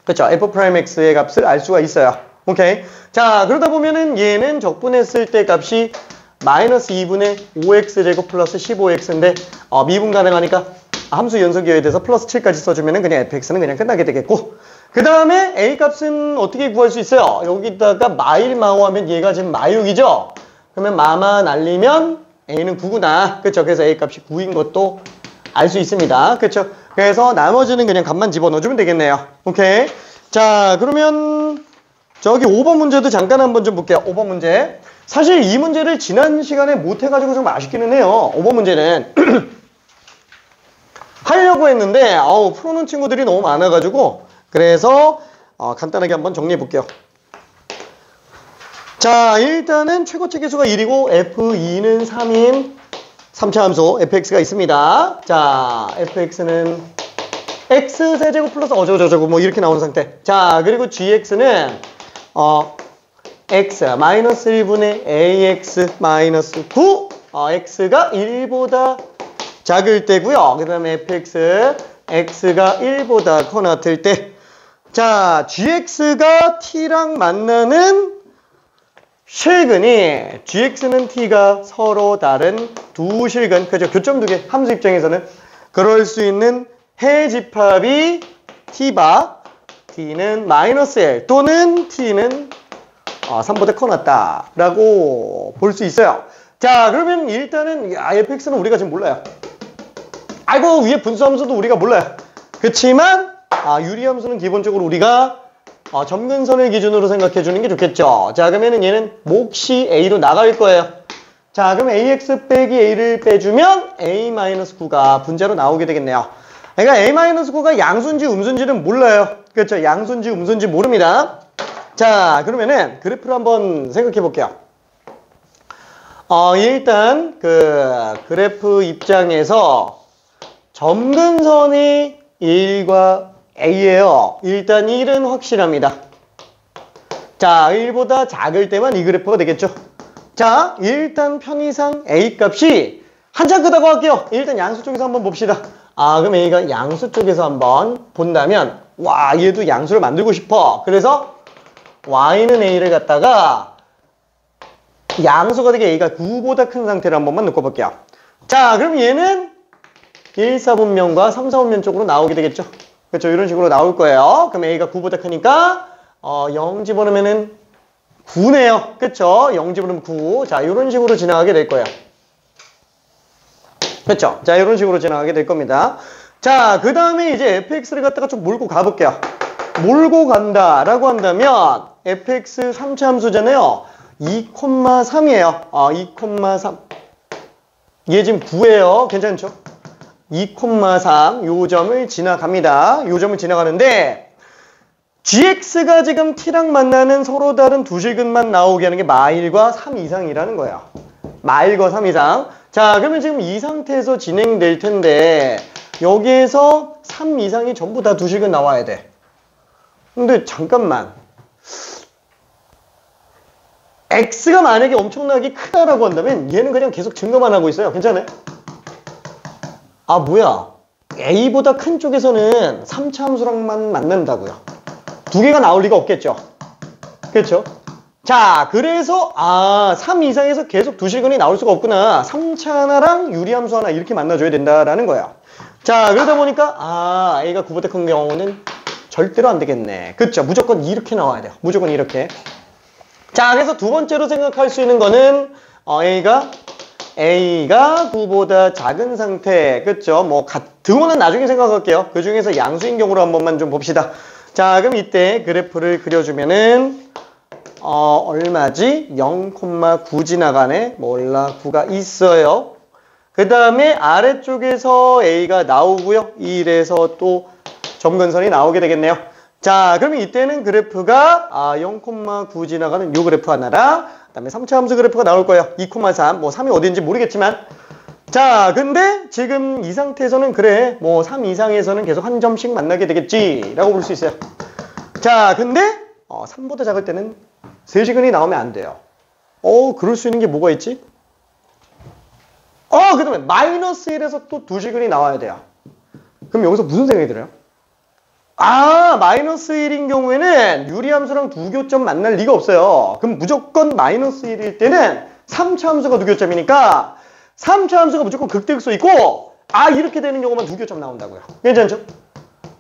그렇죠? f'x의 값을 알 수가 있어요. 오케이. 자, 그러다 보면은 얘는 적분했을 때 값이 마이너스 2분의 5x제곱 플러스 15x인데 미분 가능하니까 함수 연속이어야 돼서 플러스 7까지 써주면 그냥 fx는 그냥 끝나게 되겠고 그 다음에 a 값은 어떻게 구할 수 있어요? 여기다가 마오 하면 얘가 지금 마6이죠? 그러면 마마 날리면 a는 9구나. 그쵸? 그래서 a 값이 9인 것도 알 수 있습니다. 그쵸? 그래서 나머지는 그냥 값만 집어넣어주면 되겠네요. 오케이. 자, 그러면 저기 5번 문제도 잠깐 한번 좀 볼게요. 5번 문제. 사실 이 문제를 지난 시간에 못 해가지고 좀 아쉽기는 해요. 5번 문제는. 하려고 했는데 풀어놓은 친구들이 너무 많아가지고 그래서 간단하게 한번 정리해 볼게요. 자, 일단은 최고치 계수가 1이고 f2는 3인 3차 함수 fx가 있습니다. 자, fx는 x세제곱 플러스 어쩌고저쩌고 뭐 이렇게 나오는 상태. 자, 그리고 gx는 x 마이너스 1분의 ax 마이너스 9 x가 1보다 작을 때고요. 그 다음에 fx x가 1보다 커 같을 때 자, gx가 t랑 만나는 실근이 gx는 t가 서로 다른 두 실근, 그죠? 교점 두 개, 함수 입장에서는 그럴 수 있는 해집합이 t바 t는 마이너스 L 또는 t는 3보다 커 낫다라고 볼 수 있어요. 자, 그러면 일단은 fx는 우리가 지금 몰라요. 아이고, 위에 분수함수도 우리가 몰라요. 그렇지만 유리함수는 기본적으로 우리가 점근선을 기준으로 생각해 주는 게 좋겠죠. 자, 그러면은 얘는 몫이 a로 나갈 거예요. 자, 그럼 ax 빼기 a를 빼주면 a-9가 분자로 나오게 되겠네요. 그러니까 a-9가 양수인지 음수인지는 몰라요. 그렇죠? 양수인지 음수인지 모릅니다. 자, 그러면은 그래프를 한번 생각해 볼게요. 일단 그 그래프 입장에서 점근선이 1과 a예요. 일단 1은 확실합니다. 자, 1보다 작을 때만 이 그래프가 되겠죠. 자, 일단 편의상 a 값이 한참 크다고 할게요. 일단 양수 쪽에서 한번 봅시다. 그럼 a가 양수 쪽에서 한번 본다면 와, 얘도 양수를 만들고 싶어. 그래서 y는 a를 갖다가 양수가 되게 a가 9보다 큰 상태를 한 번만 놓고 볼게요. 자, 그럼 얘는 1, 4분면과 3, 4분면 쪽으로 나오게 되겠죠. 그렇죠? 이런 식으로 나올 거예요. 그럼 a가 9보다 크니까 0 집어넣으면은 9네요. 그쵸? 0 집어넣으면 9. 자, 이런 식으로 지나가게 될 거예요. 그쵸? 자, 이런 식으로 지나가게 될 겁니다. 자, 그 다음에 이제 fx를 갖다가 좀 몰고 가볼게요. 몰고 간다라고 한다면 fx 3차 함수잖아요. 2,3이에요. 2,3. 얘 지금 9예요. 괜찮죠? 2,3 요 점을 지나갑니다. 요 점을 지나가는데 gx가 지금 t랑 만나는 서로 다른 두 실근만 나오게 하는 게 마일과 3 이상이라는 거예요. 마일과 3 이상. 자, 그러면 지금 이 상태에서 진행될 텐데 여기에서 3 이상이 전부 다 두 실근 나와야 돼. 근데 잠깐만. x가 만약에 엄청나게 크다라고 한다면 얘는 그냥 계속 증가만 하고 있어요. 괜찮아요? 뭐야. a보다 큰 쪽에서는 3차 함수랑만 만난다고요. 두 개가 나올 리가 없겠죠. 그렇죠? 자, 그래서 3 이상에서 계속 두 실근이 나올 수가 없구나. 3차 하나랑 유리함수 하나 이렇게 만나줘야 된다라는 거예요. 자, 그러다 보니까 a가 9보다 큰 경우는 절대로 안 되겠네. 그렇죠? 무조건 이렇게 나와야 돼요. 무조건 이렇게. 자, 그래서 두 번째로 생각할 수 있는 거는 a가 9보다 작은 상태. 그렇죠? 뭐 등호는 나중에 생각할게요. 그 중에서 양수인 경우로 한 번만 좀 봅시다. 자, 그럼 이때 그래프를 그려주면은 얼마지? 0,9 지나가네. 몰라. 9가 있어요. 그 다음에 아래쪽에서 a가 나오고요. 1에서 또 점근선이 나오게 되겠네요. 자, 그러면 이때는 그래프가 0,9 지나가는 요 그래프 하나랑 그 다음에 3차 함수 그래프가 나올 거예요. 2,3. 뭐 3이 어딘지 모르겠지만. 자, 근데 지금 이 상태에서는 그래. 뭐 3 이상에서는 계속 한 점씩 만나게 되겠지. 라고 볼 수 있어요. 자, 근데 3보다 작을 때는 세시근이 나오면 안 돼요. 그럴 수 있는 게 뭐가 있지? 그 다음에 마이너스 1에서 또 두 실근이 나와야 돼요. 그럼 여기서 무슨 생각이 들어요? 마이너스 1인 경우에는 유리함수랑 두 교점 만날 리가 없어요. 그럼 무조건 마이너스 1일 때는 3차 함수가 두 교점이니까 3차 함수가 무조건 극대일 수 있고 이렇게 되는 경우만 두 교점 나온다고요. 괜찮죠?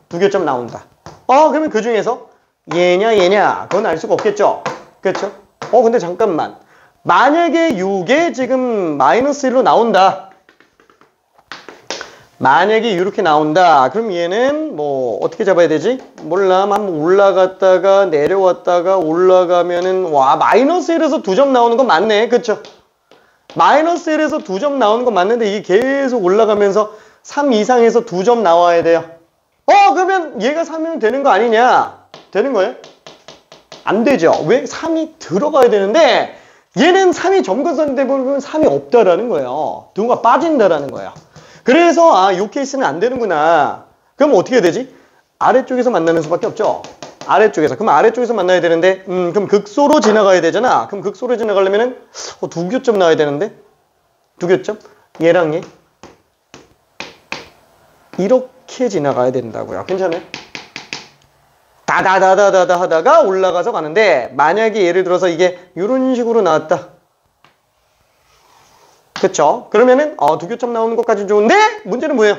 두 교점 나온다. 그러면 그 중에서 얘냐 그건 알 수가 없겠죠. 그렇죠? 근데 잠깐만. 만약에 요게 지금 마이너스 1로 나온다. 만약에 이렇게 나온다. 그럼 얘는 뭐 어떻게 잡아야 되지? 몰라. 한번 올라갔다가 내려왔다가 올라가면은 마이너스 1에서 두 점 나오는 건 맞네. 그쵸? 마이너스 1에서 두 점 나오는 건 맞는데 이게 계속 올라가면서 3 이상에서 두 점 나와야 돼요. 그러면 얘가 3이면 되는 거 아니냐? 되는 거예요? 안 되죠. 왜? 3이 들어가야 되는데 얘는 3이 점근선인데 보면 3이 없다라는 거예요. 등호가 빠진다라는 거예요. 그래서 요 케이스는 안 되는구나. 그럼 어떻게 해야 되지? 아래쪽에서 만나는 수밖에 없죠. 아래쪽에서. 그럼 아래쪽에서 만나야 되는데 그럼 극소로 지나가야 되잖아. 그럼 극소로 지나가려면은 두 교점 나와야 되는데 두 교점? 얘랑 얘 이렇게 지나가야 된다고요. 괜찮아요? 다다다다다다 하다가 올라가서 가는데 만약에 예를 들어서 이게 이런 식으로 나왔다. 그쵸? 그러면은 두 교점 나오는 것까지 좋은데 문제는 뭐예요?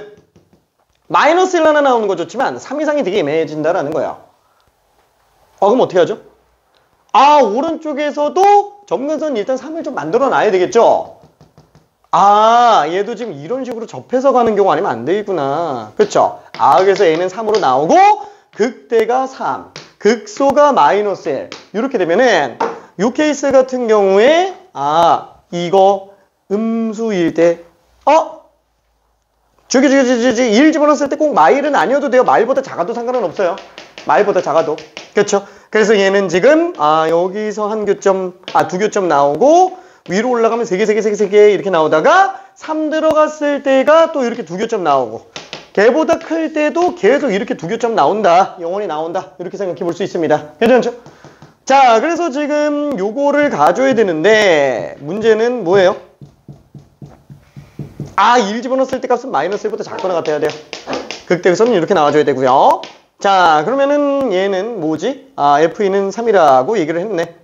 마이너스 1 하나 나오는 거 좋지만 3 이상이 되게 애매해진다라는 거예요. 그럼 어떻게 하죠? 오른쪽에서도 점근선 일단 3을 좀 만들어 놔야 되겠죠? 얘도 지금 이런 식으로 접해서 가는 경우 아니면 안 되겠구나. 그쵸? 그래서 얘는 3으로 나오고, 극대가 3, 극소가 마이너스 1. 이렇게 되면은, 이 케이스 같은 경우에, 이거 음수일 때, 저기, 1 집어넣었을 때 꼭 마일은 아니어도 돼요. 마일보다 작아도 상관은 없어요. 마일보다 작아도. 그쵸? 그래서 얘는 지금, 여기서 한 교점, 두 교점 나오고, 위로 올라가면 3개 이렇게 나오다가, 3 들어갔을 때가 또 이렇게 2교점 나오고, 걔보다 클 때도 계속 이렇게 2교점 나온다. 영원히 나온다. 이렇게 생각해 볼 수 있습니다. 괜찮죠? 자, 그래서 지금 요거를 가져야 되는데, 문제는 뭐예요? 1 집어넣었을 때 값은 마이너스 1보다 작거나 같아야 돼요. 극대극선은 이렇게 나와줘야 되고요. 자, 그러면은 얘는 뭐지? F는 3이라고 얘기를 했네.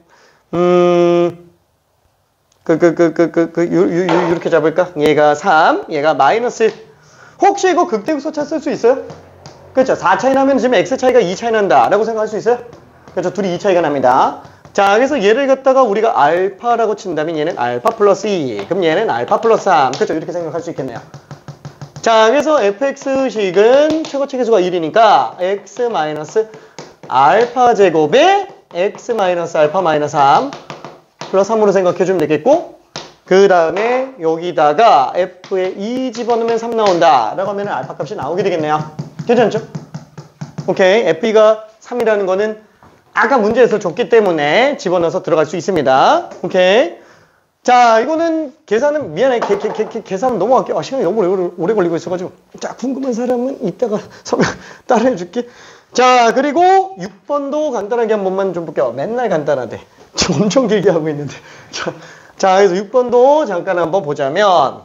이렇게 잡을까? 얘가 3, 얘가 마이너스 1. 혹시 이거 극대극소 찾을 수 있어요? 그렇죠? 4 차이 나면 지금 X 차이가 2 차이 난다 라고 생각할 수 있어요? 그렇죠? 둘이 2 차이가 납니다. 자, 그래서 얘를 갖다가 우리가 알파라고 친다면 얘는 알파 플러스 2. 그럼 얘는 알파 플러스 3. 그렇죠? 이렇게 생각할 수 있겠네요. 자, 그래서 fx식은 최고치 계수가 1이니까 x 마이너스 알파 제곱에 x 마이너스 알파 마이너스 3 플러스 3으로 생각해주면 되겠고, 그 다음에 여기다가 f에 2 집어넣으면 3 나온다 라고 하면 알파 값이 나오게 되겠네요. 괜찮죠? 오케이. f가 3이라는 거는 아까 문제에서 줬기 때문에 집어넣어서 들어갈 수 있습니다. 오케이. 자, 이거는 계산은 미안해. 계산은 넘어갈게요. 시간이 너무 오래 걸리고 있어가지고. 자, 궁금한 사람은 이따가 설명 따라해 줄게. 자, 그리고 6번도 간단하게 한 번만 좀 볼게요. 맨날 간단하대. 지금 엄청 길게 하고 있는데. 자, 그래서 6번도 잠깐 한번 보자면,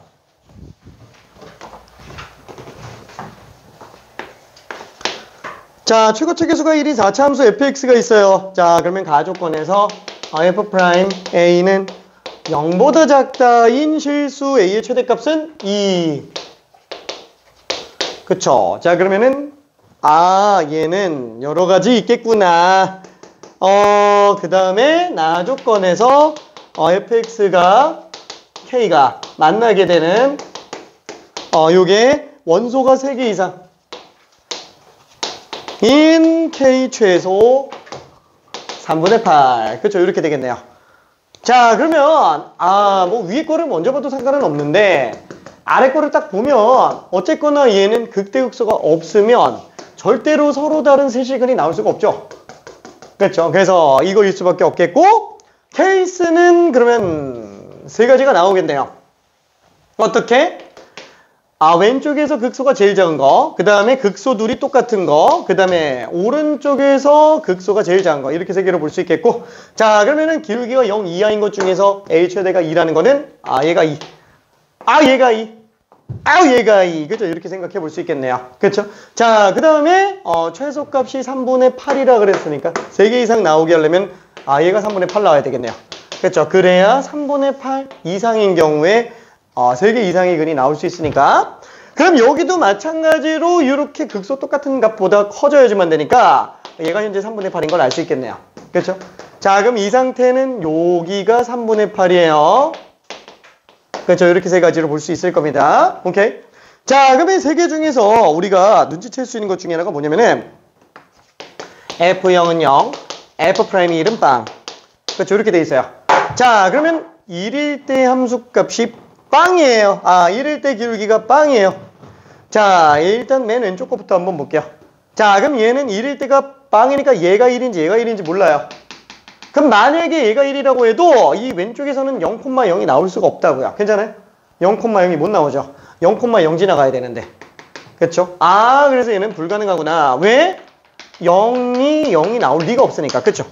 자, 최고치 계수가 1이 4차 함수 fx가 있어요. 자, 그러면 가조건에서 f'a는 0보다 작다인 실수 a의 최대값은 2. 그쵸? 자, 그러면은 얘는 여러 가지 있겠구나. 그 다음에 나조건에서 fx가 k가 만나게 되는 요게 원소가 3개 이상 인 k 최소 3분의 8. 그렇죠? 이렇게 되겠네요. 자, 그러면 뭐 위에 거를 먼저 봐도 상관은 없는데 아래 거를 딱 보면 어쨌거나 얘는 극대극소가 없으면 절대로 서로 다른 세시근이 나올 수가 없죠. 그렇죠? 그래서 이거일 수밖에 없겠고, 케이스는 그러면 3가지가 나오겠네요. 어떻게? 왼쪽에서 극소가 제일 작은 거, 그 다음에 극소 둘이 똑같은 거, 그 다음에 오른쪽에서 극소가 제일 작은 거, 이렇게 3개로 볼 수 있겠고, 자, 그러면은 기울기가 0 이하인 것 중에서 A 최대가 2라는 거는 얘가 2, 얘가 2, 얘가 2, 그죠? 이렇게 생각해 볼 수 있겠네요. 그렇죠? 자, 그 다음에 최소값이 3분의 8이라 그랬으니까 3개 이상 나오게 하려면 얘가 3분의 8 나와야 되겠네요. 그렇죠? 그래야 3분의 8 이상인 경우에 3개 이상의 근이 나올 수 있으니까, 그럼 여기도 마찬가지로 이렇게 극소 똑같은 값보다 커져야지만 되니까 얘가 현재 3분의 8인 걸 알 수 있겠네요. 그렇죠? 자, 그럼 이 상태는 여기가 3분의 8이에요. 그렇죠? 이렇게 3가지로 볼 수 있을 겁니다. 오케이? 자, 그러면 3개 중에서 우리가 눈치챌 수 있는 것 중에 하나가 뭐냐면은 F0은 0, F'이 1은 빵. 그렇죠? 이렇게 돼 있어요. 자, 그러면 1일 때 함수값이 빵이에요. 1일 때 기울기가 빵이에요. 자, 일단 맨 왼쪽 거부터 한번 볼게요. 자, 그럼 얘는 1일 때가 빵이니까 얘가 1인지 얘가 1인지 몰라요. 그럼 만약에 얘가 1이라고 해도 이 왼쪽에서는 0,0이 나올 수가 없다고요. 괜찮아요? 0,0이 못 나오죠. 0,0 지나가야 되는데. 그렇죠? 그래서 얘는 불가능하구나. 왜? 0이 나올 리가 없으니까. 그렇죠?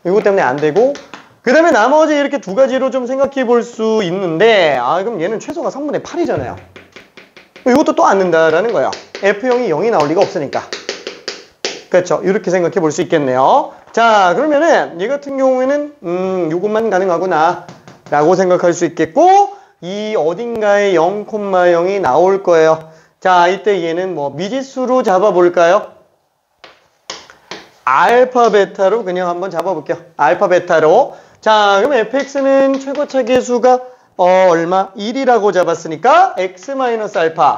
이것 때문에 안 되고, 그 다음에 나머지 이렇게 2가지로 좀 생각해 볼 수 있는데, 그럼 얘는 최소가 3분의 8이잖아요. 이것도 또 안 된다라는 거예요. F0이 0이 나올 리가 없으니까. 그렇죠? 이렇게 생각해 볼 수 있겠네요. 자, 그러면은 얘 같은 경우에는 이것만 가능하구나 라고 생각할 수 있겠고, 이 어딘가에 0,0이 나올 거예요. 자, 이때 얘는 뭐 미지수로 잡아볼까요? 알파 베타로 그냥 한번 잡아볼게요. 알파 베타로. 자, 그럼 fx는 최고차 계수가 얼마? 1이라고 잡았으니까 x 마이너스 알파,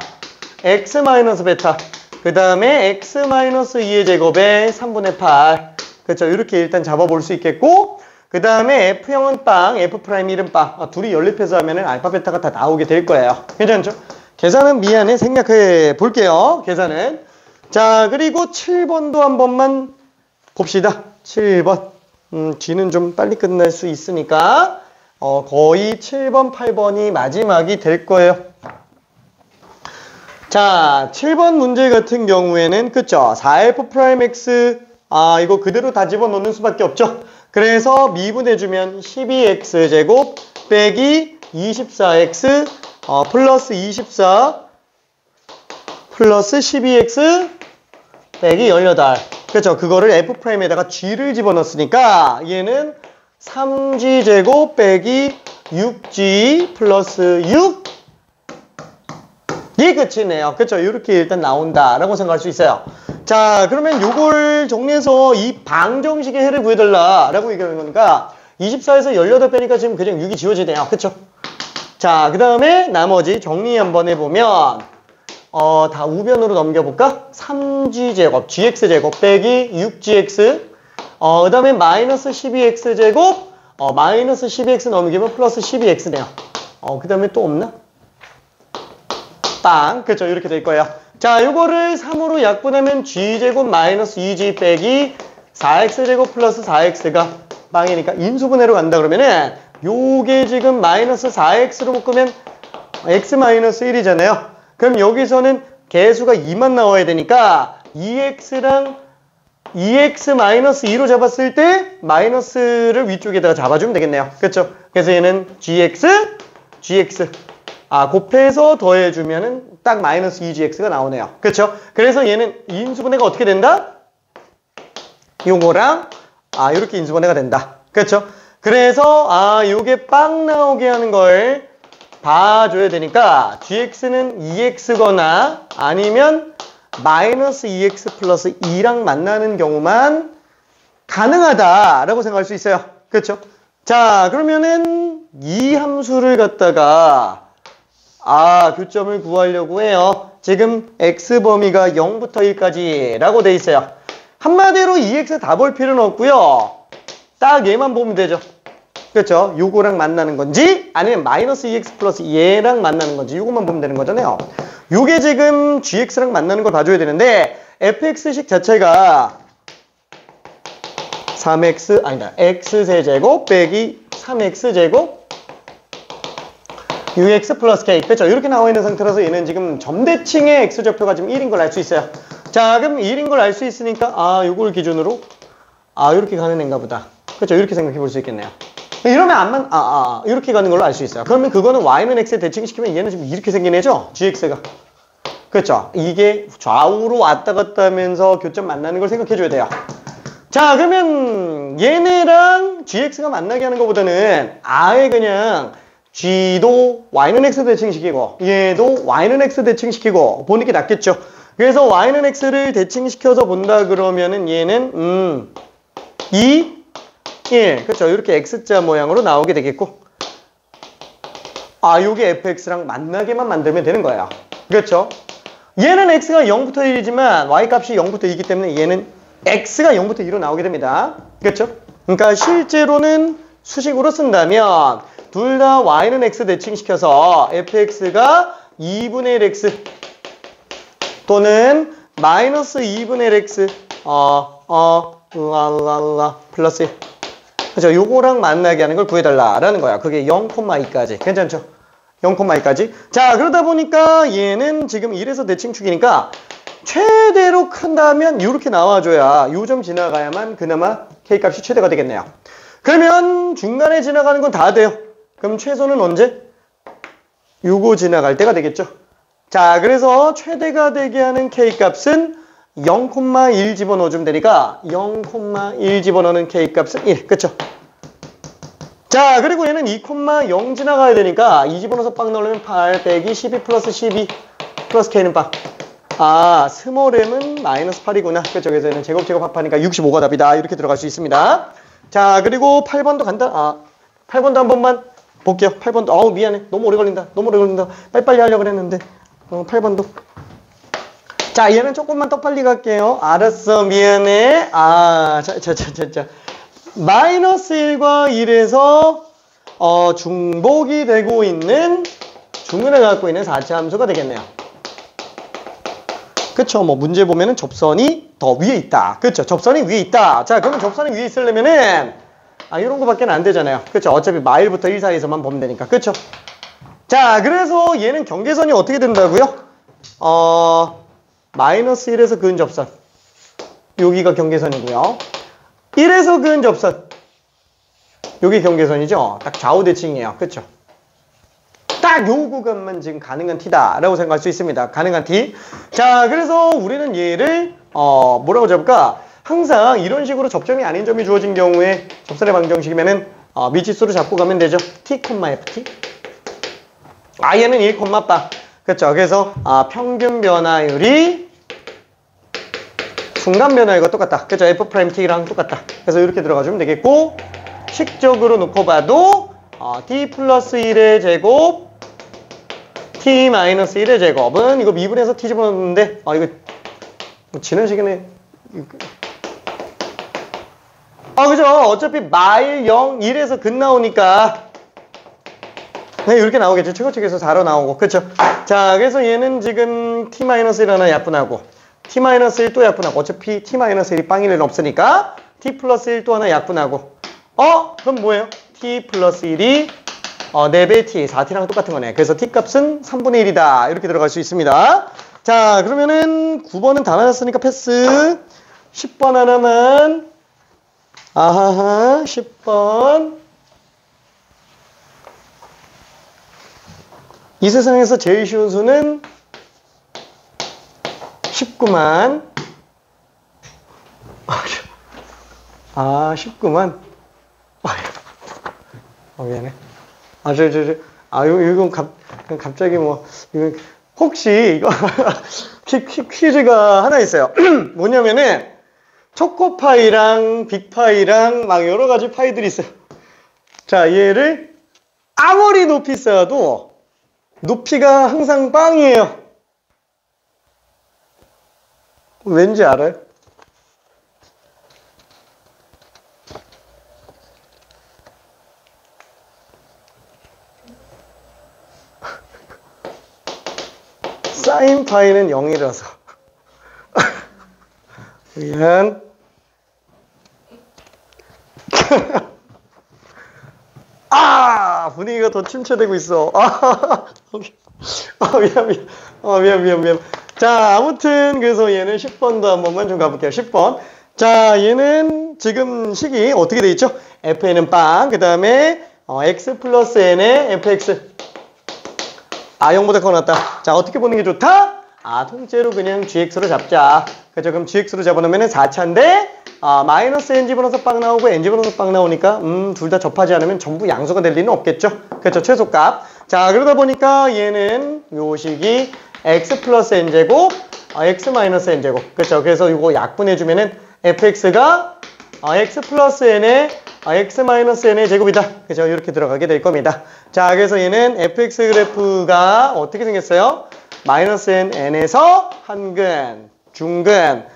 x 마이너스 베타, 그 다음에 x 마이너스 2의 제곱에 3분의 8. 그렇죠. 이렇게 일단 잡아볼 수 있겠고, 그 다음에 f형은 빵, f 프라임 1은 빵. 둘이 연립해서 하면은 알파 베타가 다 나오게 될 거예요. 괜찮죠? 계산은 미안해. 생략해 볼게요. 계산은. 자, 그리고 7번도 한 번만 봅시다. 7번. G는 좀 빨리 끝날 수 있으니까 거의 7번, 8번이 마지막이 될 거예요. 자, 7번 문제 같은 경우에는 그쵸? 4f'x 이거 그대로 다 집어넣는 수밖에 없죠. 그래서 미분해주면 12x제곱 빼기 24x 플러스 24 플러스 12x 빼기 18. 그렇죠. 그거를 f'에다가 g를 집어넣었으니까 얘는 3g제곱 빼기 6g 플러스 6. 이 끝이네요. 그렇죠. 이렇게 일단 나온다라고 생각할 수 있어요. 자, 그러면 요걸 정리해서 이 방정식의 해를 구해달라라고 얘기하는 거니까 24에서 18 빼니까 지금 그냥 6이 지워지네요. 그렇죠. 자, 그 다음에 나머지 정리 한번 해보면 다 우변으로 넘겨볼까? 3g제곱, gx제곱 빼기 6gx 그 다음에 마이너스 12x제곱 마이너스 12x 넘기면 플러스 12x네요. 그 다음에 또 없나? 빵. 그렇죠. 이렇게 될 거예요. 자, 요거를 3으로 약분하면 g제곱 마이너스 2g 빼기 4x제곱 플러스 4x가 빵이니까 인수분해로 간다 그러면은 요게 지금 마이너스 4x로 묶으면 x 마이너스 1이잖아요. 그럼 여기서는 개수가 2만 나와야 되니까 2x랑 2x 마이너스 2로 잡았을 때 마이너스를 위쪽에다가 잡아주면 되겠네요. 그렇죠? 그래서 얘는 gx 곱해서 더해주면은 딱 마이너스 2gx가 나오네요. 그렇죠? 그래서 얘는 인수분해가 어떻게 된다? 요거랑 요렇게 인수분해가 된다. 그렇죠? 그래서 요게 빵 나오게 하는 걸 봐줘야 되니까 gx는 2x거나 아니면 마이너스 2x 플러스 2랑 만나는 경우만 가능하다라고 생각할 수 있어요. 그렇죠? 자, 그러면은 이 함수를 갖다가 교점을 구하려고 해요. 지금 x 범위가 0부터 1까지라고 돼 있어요. 한마디로 2x 다 볼 필요는 없고요. 딱 얘만 보면 되죠. 그렇죠? 요거랑 만나는 건지 아니면 마이너스 2x 플러스 얘랑 만나는 건지 요것만 보면 되는 거잖아요. 요게 지금 gx랑 만나는 걸 봐줘야 되는데 fx식 자체가 x세제곱 빼기 3x제곱 6x 플러스 k. 그렇죠? 이렇게 나와 있는 상태라서 얘는 지금 점대칭의 x좌표가 지금 1인 걸 알 수 있어요. 자, 그럼 1인 걸 알 수 있으니까 요걸 기준으로 이렇게 가는 애인가 보다. 그렇죠? 이렇게 생각해 볼 수 있겠네요. 이러면 이렇게 가는 걸로 알 수 있어요. 그러면 그거는 y는 x에 대칭시키면 얘는 지금 이렇게 생긴 애죠? gx가. 그렇죠? 이게 좌우로 왔다 갔다 하면서 교점 만나는 걸 생각해 줘야 돼요. 자, 그러면 얘네랑 gx가 만나게 하는 것보다는 아예 그냥 g도 y는 x 대칭시키고 얘도 y는 x 대칭시키고 보는 게 낫겠죠? 그래서 y는 x를 대칭시켜서 본다 그러면은 얘는 2 1. 그렇죠. 이렇게 x자 모양으로 나오게 되겠고 요게 fx랑 만나게만 만들면 되는 거예요. 그렇죠. 얘는 x가 0부터 1이지만 y 값이 0부터 2이기 때문에 얘는 x가 0부터 2로 나오게 됩니다. 그렇죠. 그러니까 실제로는 수식으로 쓴다면 둘 다 y는 x 대칭시켜서 fx가 2분의 1x 또는 마이너스 2분의 1x 플러스 1. 그렇죠. 요거랑 만나게 하는 걸 구해달라라는 거야. 그게 0,2까지. 괜찮죠? 0,2까지. 자, 그러다 보니까 얘는 지금 1에서 대칭축이니까 최대로 큰다면 이렇게 나와줘야 요 점 지나가야만 그나마 k값이 최대가 되겠네요. 그러면 중간에 지나가는 건 다 돼요. 그럼 최소는 언제? 요거 지나갈 때가 되겠죠. 자, 그래서 최대가 되게 하는 k값은 0,1 집어넣어주면 되니까 0,1 집어넣는 k값은 1. 그쵸? 자, 그리고 얘는 2,0 지나가야 되니까 2 집어넣어서 빵 넣으면 8 빼기 12 플러스 12 플러스 k는 빵. 스몰 m은 마이너스 8이구나. 그쵸? 그래서 얘는 제곱 합하니까 65가 답이다. 이렇게 들어갈 수 있습니다. 자, 그리고 8번도 간다. 8번도 한 번만 볼게요. 8번도. 미안해. 너무 오래 걸린다. 빨리빨리 하려고 그랬는데. 8번도. 자, 얘는 조금만 더 빨리 갈게요. 알았어. 미안해. 자. 마이너스 1과 1에서 중복이 되고 있는 중근을 갖고 있는 4차 함수가 되겠네요. 그쵸? 뭐 문제 보면은 접선이 더 위에 있다. 그쵸? 접선이 위에 있다. 자, 그러면 접선이 위에 있으려면은 이런 거밖에 안 되잖아요. 그쵸? 어차피 마일부터 1 사이에서만 보면 되니까. 그쵸? 자, 그래서 얘는 경계선이 어떻게 된다고요? 마이너스 1에서 그은 접선. 여기가 경계선이고요. 1에서 그은 접선. 여기 경계선이죠? 딱 좌우 대칭이에요. 그쵸? 딱 요 구간만 지금 가능한 t다라고 생각할 수 있습니다. 가능한 t. 자, 그래서 우리는 얘를 뭐라고 잡을까? 항상 이런 식으로 접점이 아닌 점이 주어진 경우에 접선의 방정식이면은 미지수로 잡고 가면 되죠. t, ft. 얘는 1, 바. 그렇죠. 그래서 평균 변화율이 순간 변화율과 똑같다. 그렇죠. f't랑 똑같다. 그래서 이렇게 들어가주면 되겠고, 식적으로 놓고 봐도 t 플러스 1의 제곱 t 마이너스 1의 제곱은 이거 미분해서 t 집어넣는데 이거 지난 시간에 그죠? 어차피 마일 0, 1에서 근 나오니까 네, 이렇게 나오겠죠. 최고책에서 4로 나오고. 그쵸? 자, 그래서 얘는 지금 t 마이너스 1 하나 약분하고 t 마이너스 1 또 약분하고 어차피 t 마이너스 1이 빵일 일은 없으니까 t 플러스 1 또 하나 약분하고 그럼 뭐예요? t 플러스 1이 4배 t, 4t랑 똑같은 거네. 그래서 t 값은 3분의 1이다. 이렇게 들어갈 수 있습니다. 자, 그러면은 9번은 다 맞았으니까 패스. 10번 하나만. 10번. 이 세상에서 제일 쉬운 수는 19만. 19만. 미안해. 이건 갑자기 이거 혹시 이거 퀴즈가 하나 있어요. 뭐냐면은 초코파이랑 빅파이랑 막 여러 가지 파이들이 있어요. 자, 얘를 아무리 높이 쌓아도 높이가 항상 빵이에요. 왠지 알아요? 사인 파이는 0이라서 미안. 분위기가 더 침체되고 있어. 미안. 자, 아무튼 그래서 얘는 10번도 한 번만 좀 가볼게요. 10번. 자, 얘는 지금 식이 어떻게 돼 있죠? fn은 빵, 그 다음에 x 플러스 n의 fx. 0보다 커 낫다. 자, 어떻게 보는 게 좋다? 통째로 그냥 gx로 잡자. 그죠? 그럼 gx로 잡아놓으면 4차인데 마이너스 n 집어넣어서 빵 나오고 n 집어넣어서 빵 나오니까 둘 다 접하지 않으면 전부 양수가 될 리는 없겠죠? 그렇죠? 최소값. 자, 그러다 보니까 얘는 요 식이 x 플러스 n제곱 x 마이너스 n제곱. 그렇죠? 그래서 이거 약분해주면은 fx가 x 플러스 n의 x 마이너스 n의 제곱이다. 그죠? 이렇게 들어가게 될 겁니다. 자, 그래서 얘는 fx 그래프가 어떻게 생겼어요? 마이너스 n에서 한근, 중근.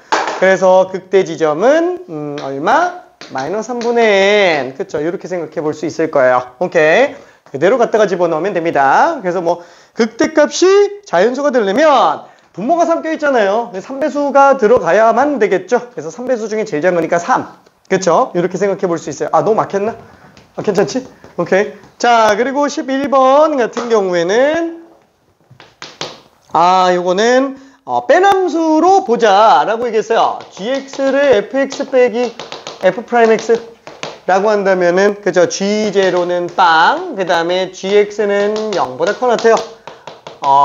그래서 극대 지점은 얼마? 마이너스 3분의 n. 그쵸? 이렇게 생각해 볼 수 있을 거예요. 오케이. 그대로 갖다가 집어넣으면 됩니다. 그래서 극대값이 자연수가 되려면 분모가 3 껴있잖아요. 3배수가 들어가야만 되겠죠? 그래서 3배수 중에 제일 작은 거니까 3. 그쵸? 이렇게 생각해 볼 수 있어요. 너무 막혔나? 괜찮지? 오케이. 자, 그리고 11번 같은 경우에는 요거는 빼남수로 보자라고 얘기했어요. gx를 fx 빼기 f'x 라고 한다면은 그죠? g0는 빵, 그 다음에 gx는 0보다 커 같아요.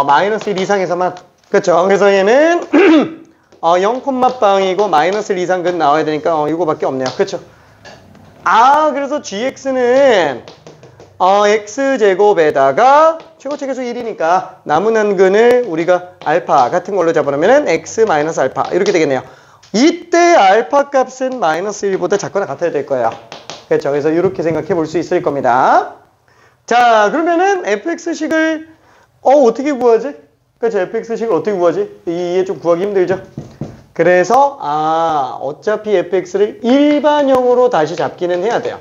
마이너스 1 이상에서만. 그쵸? 그래서 얘는 0, 빵이고 마이너스 1 이상 근 나와야 되니까 이거밖에 없네요. 그쵸? 그래서 gx는 x제곱에다가 최고치 계수 1이니까 남은 한근을 우리가 알파 같은 걸로 잡아놓으면 x 마이너스 알파 이렇게 되겠네요. 이때 알파 값은 마이너스 1보다 작거나 같아야 될 거예요. 그렇죠. 그래서 이렇게 생각해 볼 수 있을 겁니다. 자, 그러면은 fx식을 어떻게 구하지? 그렇죠. fx식을 어떻게 구하지? 이게 좀 구하기 힘들죠. 그래서 어차피 fx를 일반형으로 다시 잡기는 해야 돼요.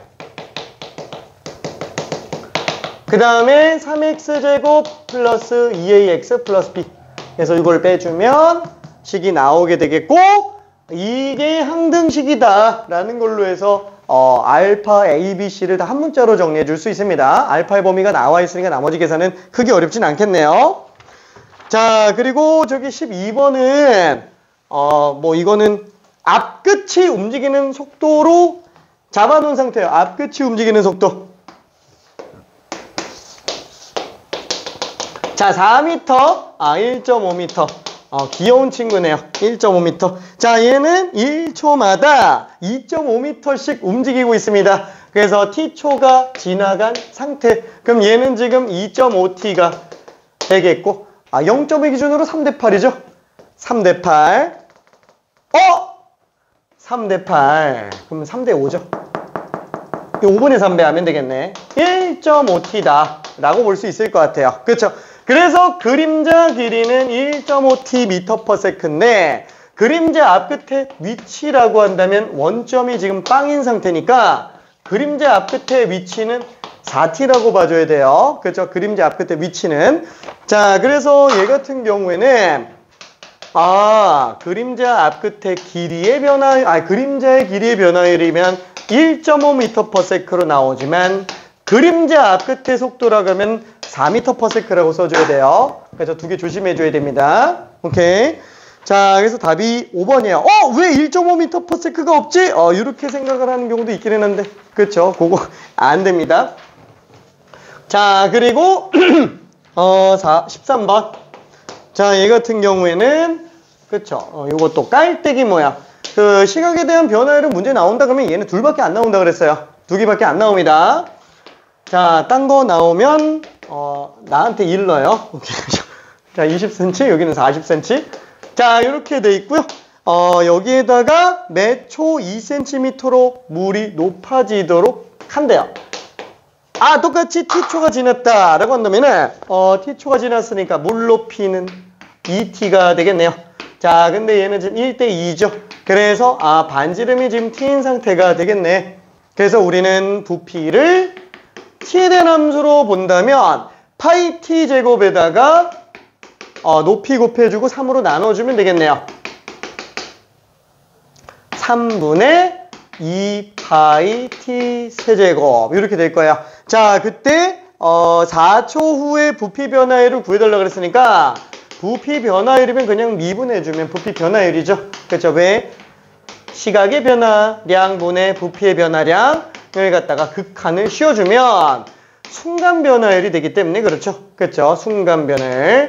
그 다음에 3x제곱 플러스 2ax 플러스 b. 그래서 이걸 빼주면 식이 나오게 되겠고, 이게 항등식이다 라는 걸로 해서 알파 a, b, c를 다 한 문자로 정리해 줄 수 있습니다. 알파의 범위가 나와 있으니까 나머지 계산은 크게 어렵진 않겠네요. 자, 그리고 저기 12번은 뭐 이거는 앞끝이 움직이는 속도로 잡아놓은 상태예요. 앞끝이 움직이는 속도. 자, 4m, 1.5m. 귀여운 친구네요. 1.5m. 자, 얘는 1초마다 2.5m씩 움직이고 있습니다. 그래서 t초가 지나간 상태. 그럼 얘는 지금 2.5t가 되겠고, 0점의 기준으로 3대8이죠? 3대8. 3대8. 그럼 3대5죠? 5분의 3배 하면 되겠네. 1.5t다. 라고 볼 수 있을 것 같아요. 그렇죠? 그래서 그림자 길이는 1.5t m/s인데 그림자 앞끝의 위치라고 한다면 원점이 지금 빵인 상태니까 그림자 앞끝의 위치는 4t라고 봐줘야 돼요. 그렇죠? 그림자 앞끝의 위치는. 자, 그래서 얘 같은 경우에는 그림자 앞끝의 길이의 변화, 그림자의 길이의 변화율이면 1.5m/s로 나오지만 그림자 앞끝의 속도라고 하면 4m/s라고 써줘야 돼요. 그래서 두 개 조심해줘야 됩니다. 오케이. 자, 그래서 답이 5번이에요. 왜 1.5m/s가 없지? 이렇게 생각을 하는 경우도 있기는 한데, 그렇죠? 그거 안 됩니다. 자, 그리고 13번. 자, 얘 같은 경우에는 그렇죠? 이것도 깔때기 모양. 그 시각에 대한 변화율은 문제 나온다 그러면 얘는 둘밖에 안 나온다 그랬어요. 두 개밖에 안 나옵니다. 자, 딴 거 나오면 나한테 일러요. 자, 20cm, 여기는 40cm. 자, 이렇게 돼 있고요. 여기에다가 매초 2cm로 물이 높아지도록 한대요. 똑같이 t초가 지났다라고 한다면은 t초가 지났으니까 물 높이는 2t가 되겠네요. 자, 근데 얘는 지금 1대2죠. 그래서 반지름이 지금 t인 상태가 되겠네. 그래서 우리는 부피를 t에 대한 함수로 본다면 파이 t 제곱에다가 높이 곱해주고 3으로 나눠주면 되겠네요. 3분의 2 파이 t 세제곱 이렇게 될 거예요. 자, 그때 4초 후에 부피 변화율을 구해달라고 그랬으니까 부피 변화율이면 그냥 미분해주면 부피 변화율이죠. 그렇죠? 왜? 시각의 변화량분의 부피의 변화량을 갖다가 극한을 씌워주면 순간 변화율이 되기 때문에 그렇죠? 그렇죠? 순간 변화율.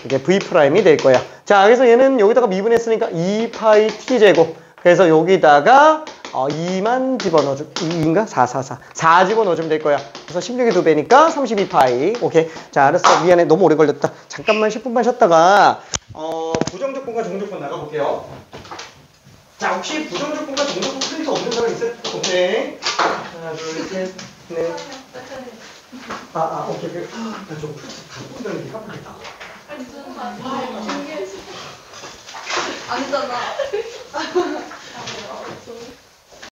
이게 v''이 될 거예요. 자, 그래서 얘는 여기다가 미분했으니까 2파이 t제곱. 그래서 여기다가 2만 집어넣어주면 2인가? 4 집어넣어주면 될 거야. 그래서 16의 2배니까 32파이. 오케이. 자, 알았어. 미안해. 너무 오래 걸렸다. 잠깐만 10분만 쉬었다가 부정조건과 정조건 나가볼게요. 자, 혹시 부정조건과 정조건 프린터 없는 사람 있어요? 오케이. 하나, 둘, 셋, 넷. 오케이. 나 좀 갖고 다니는 게 깜빡했다. 아니잖아.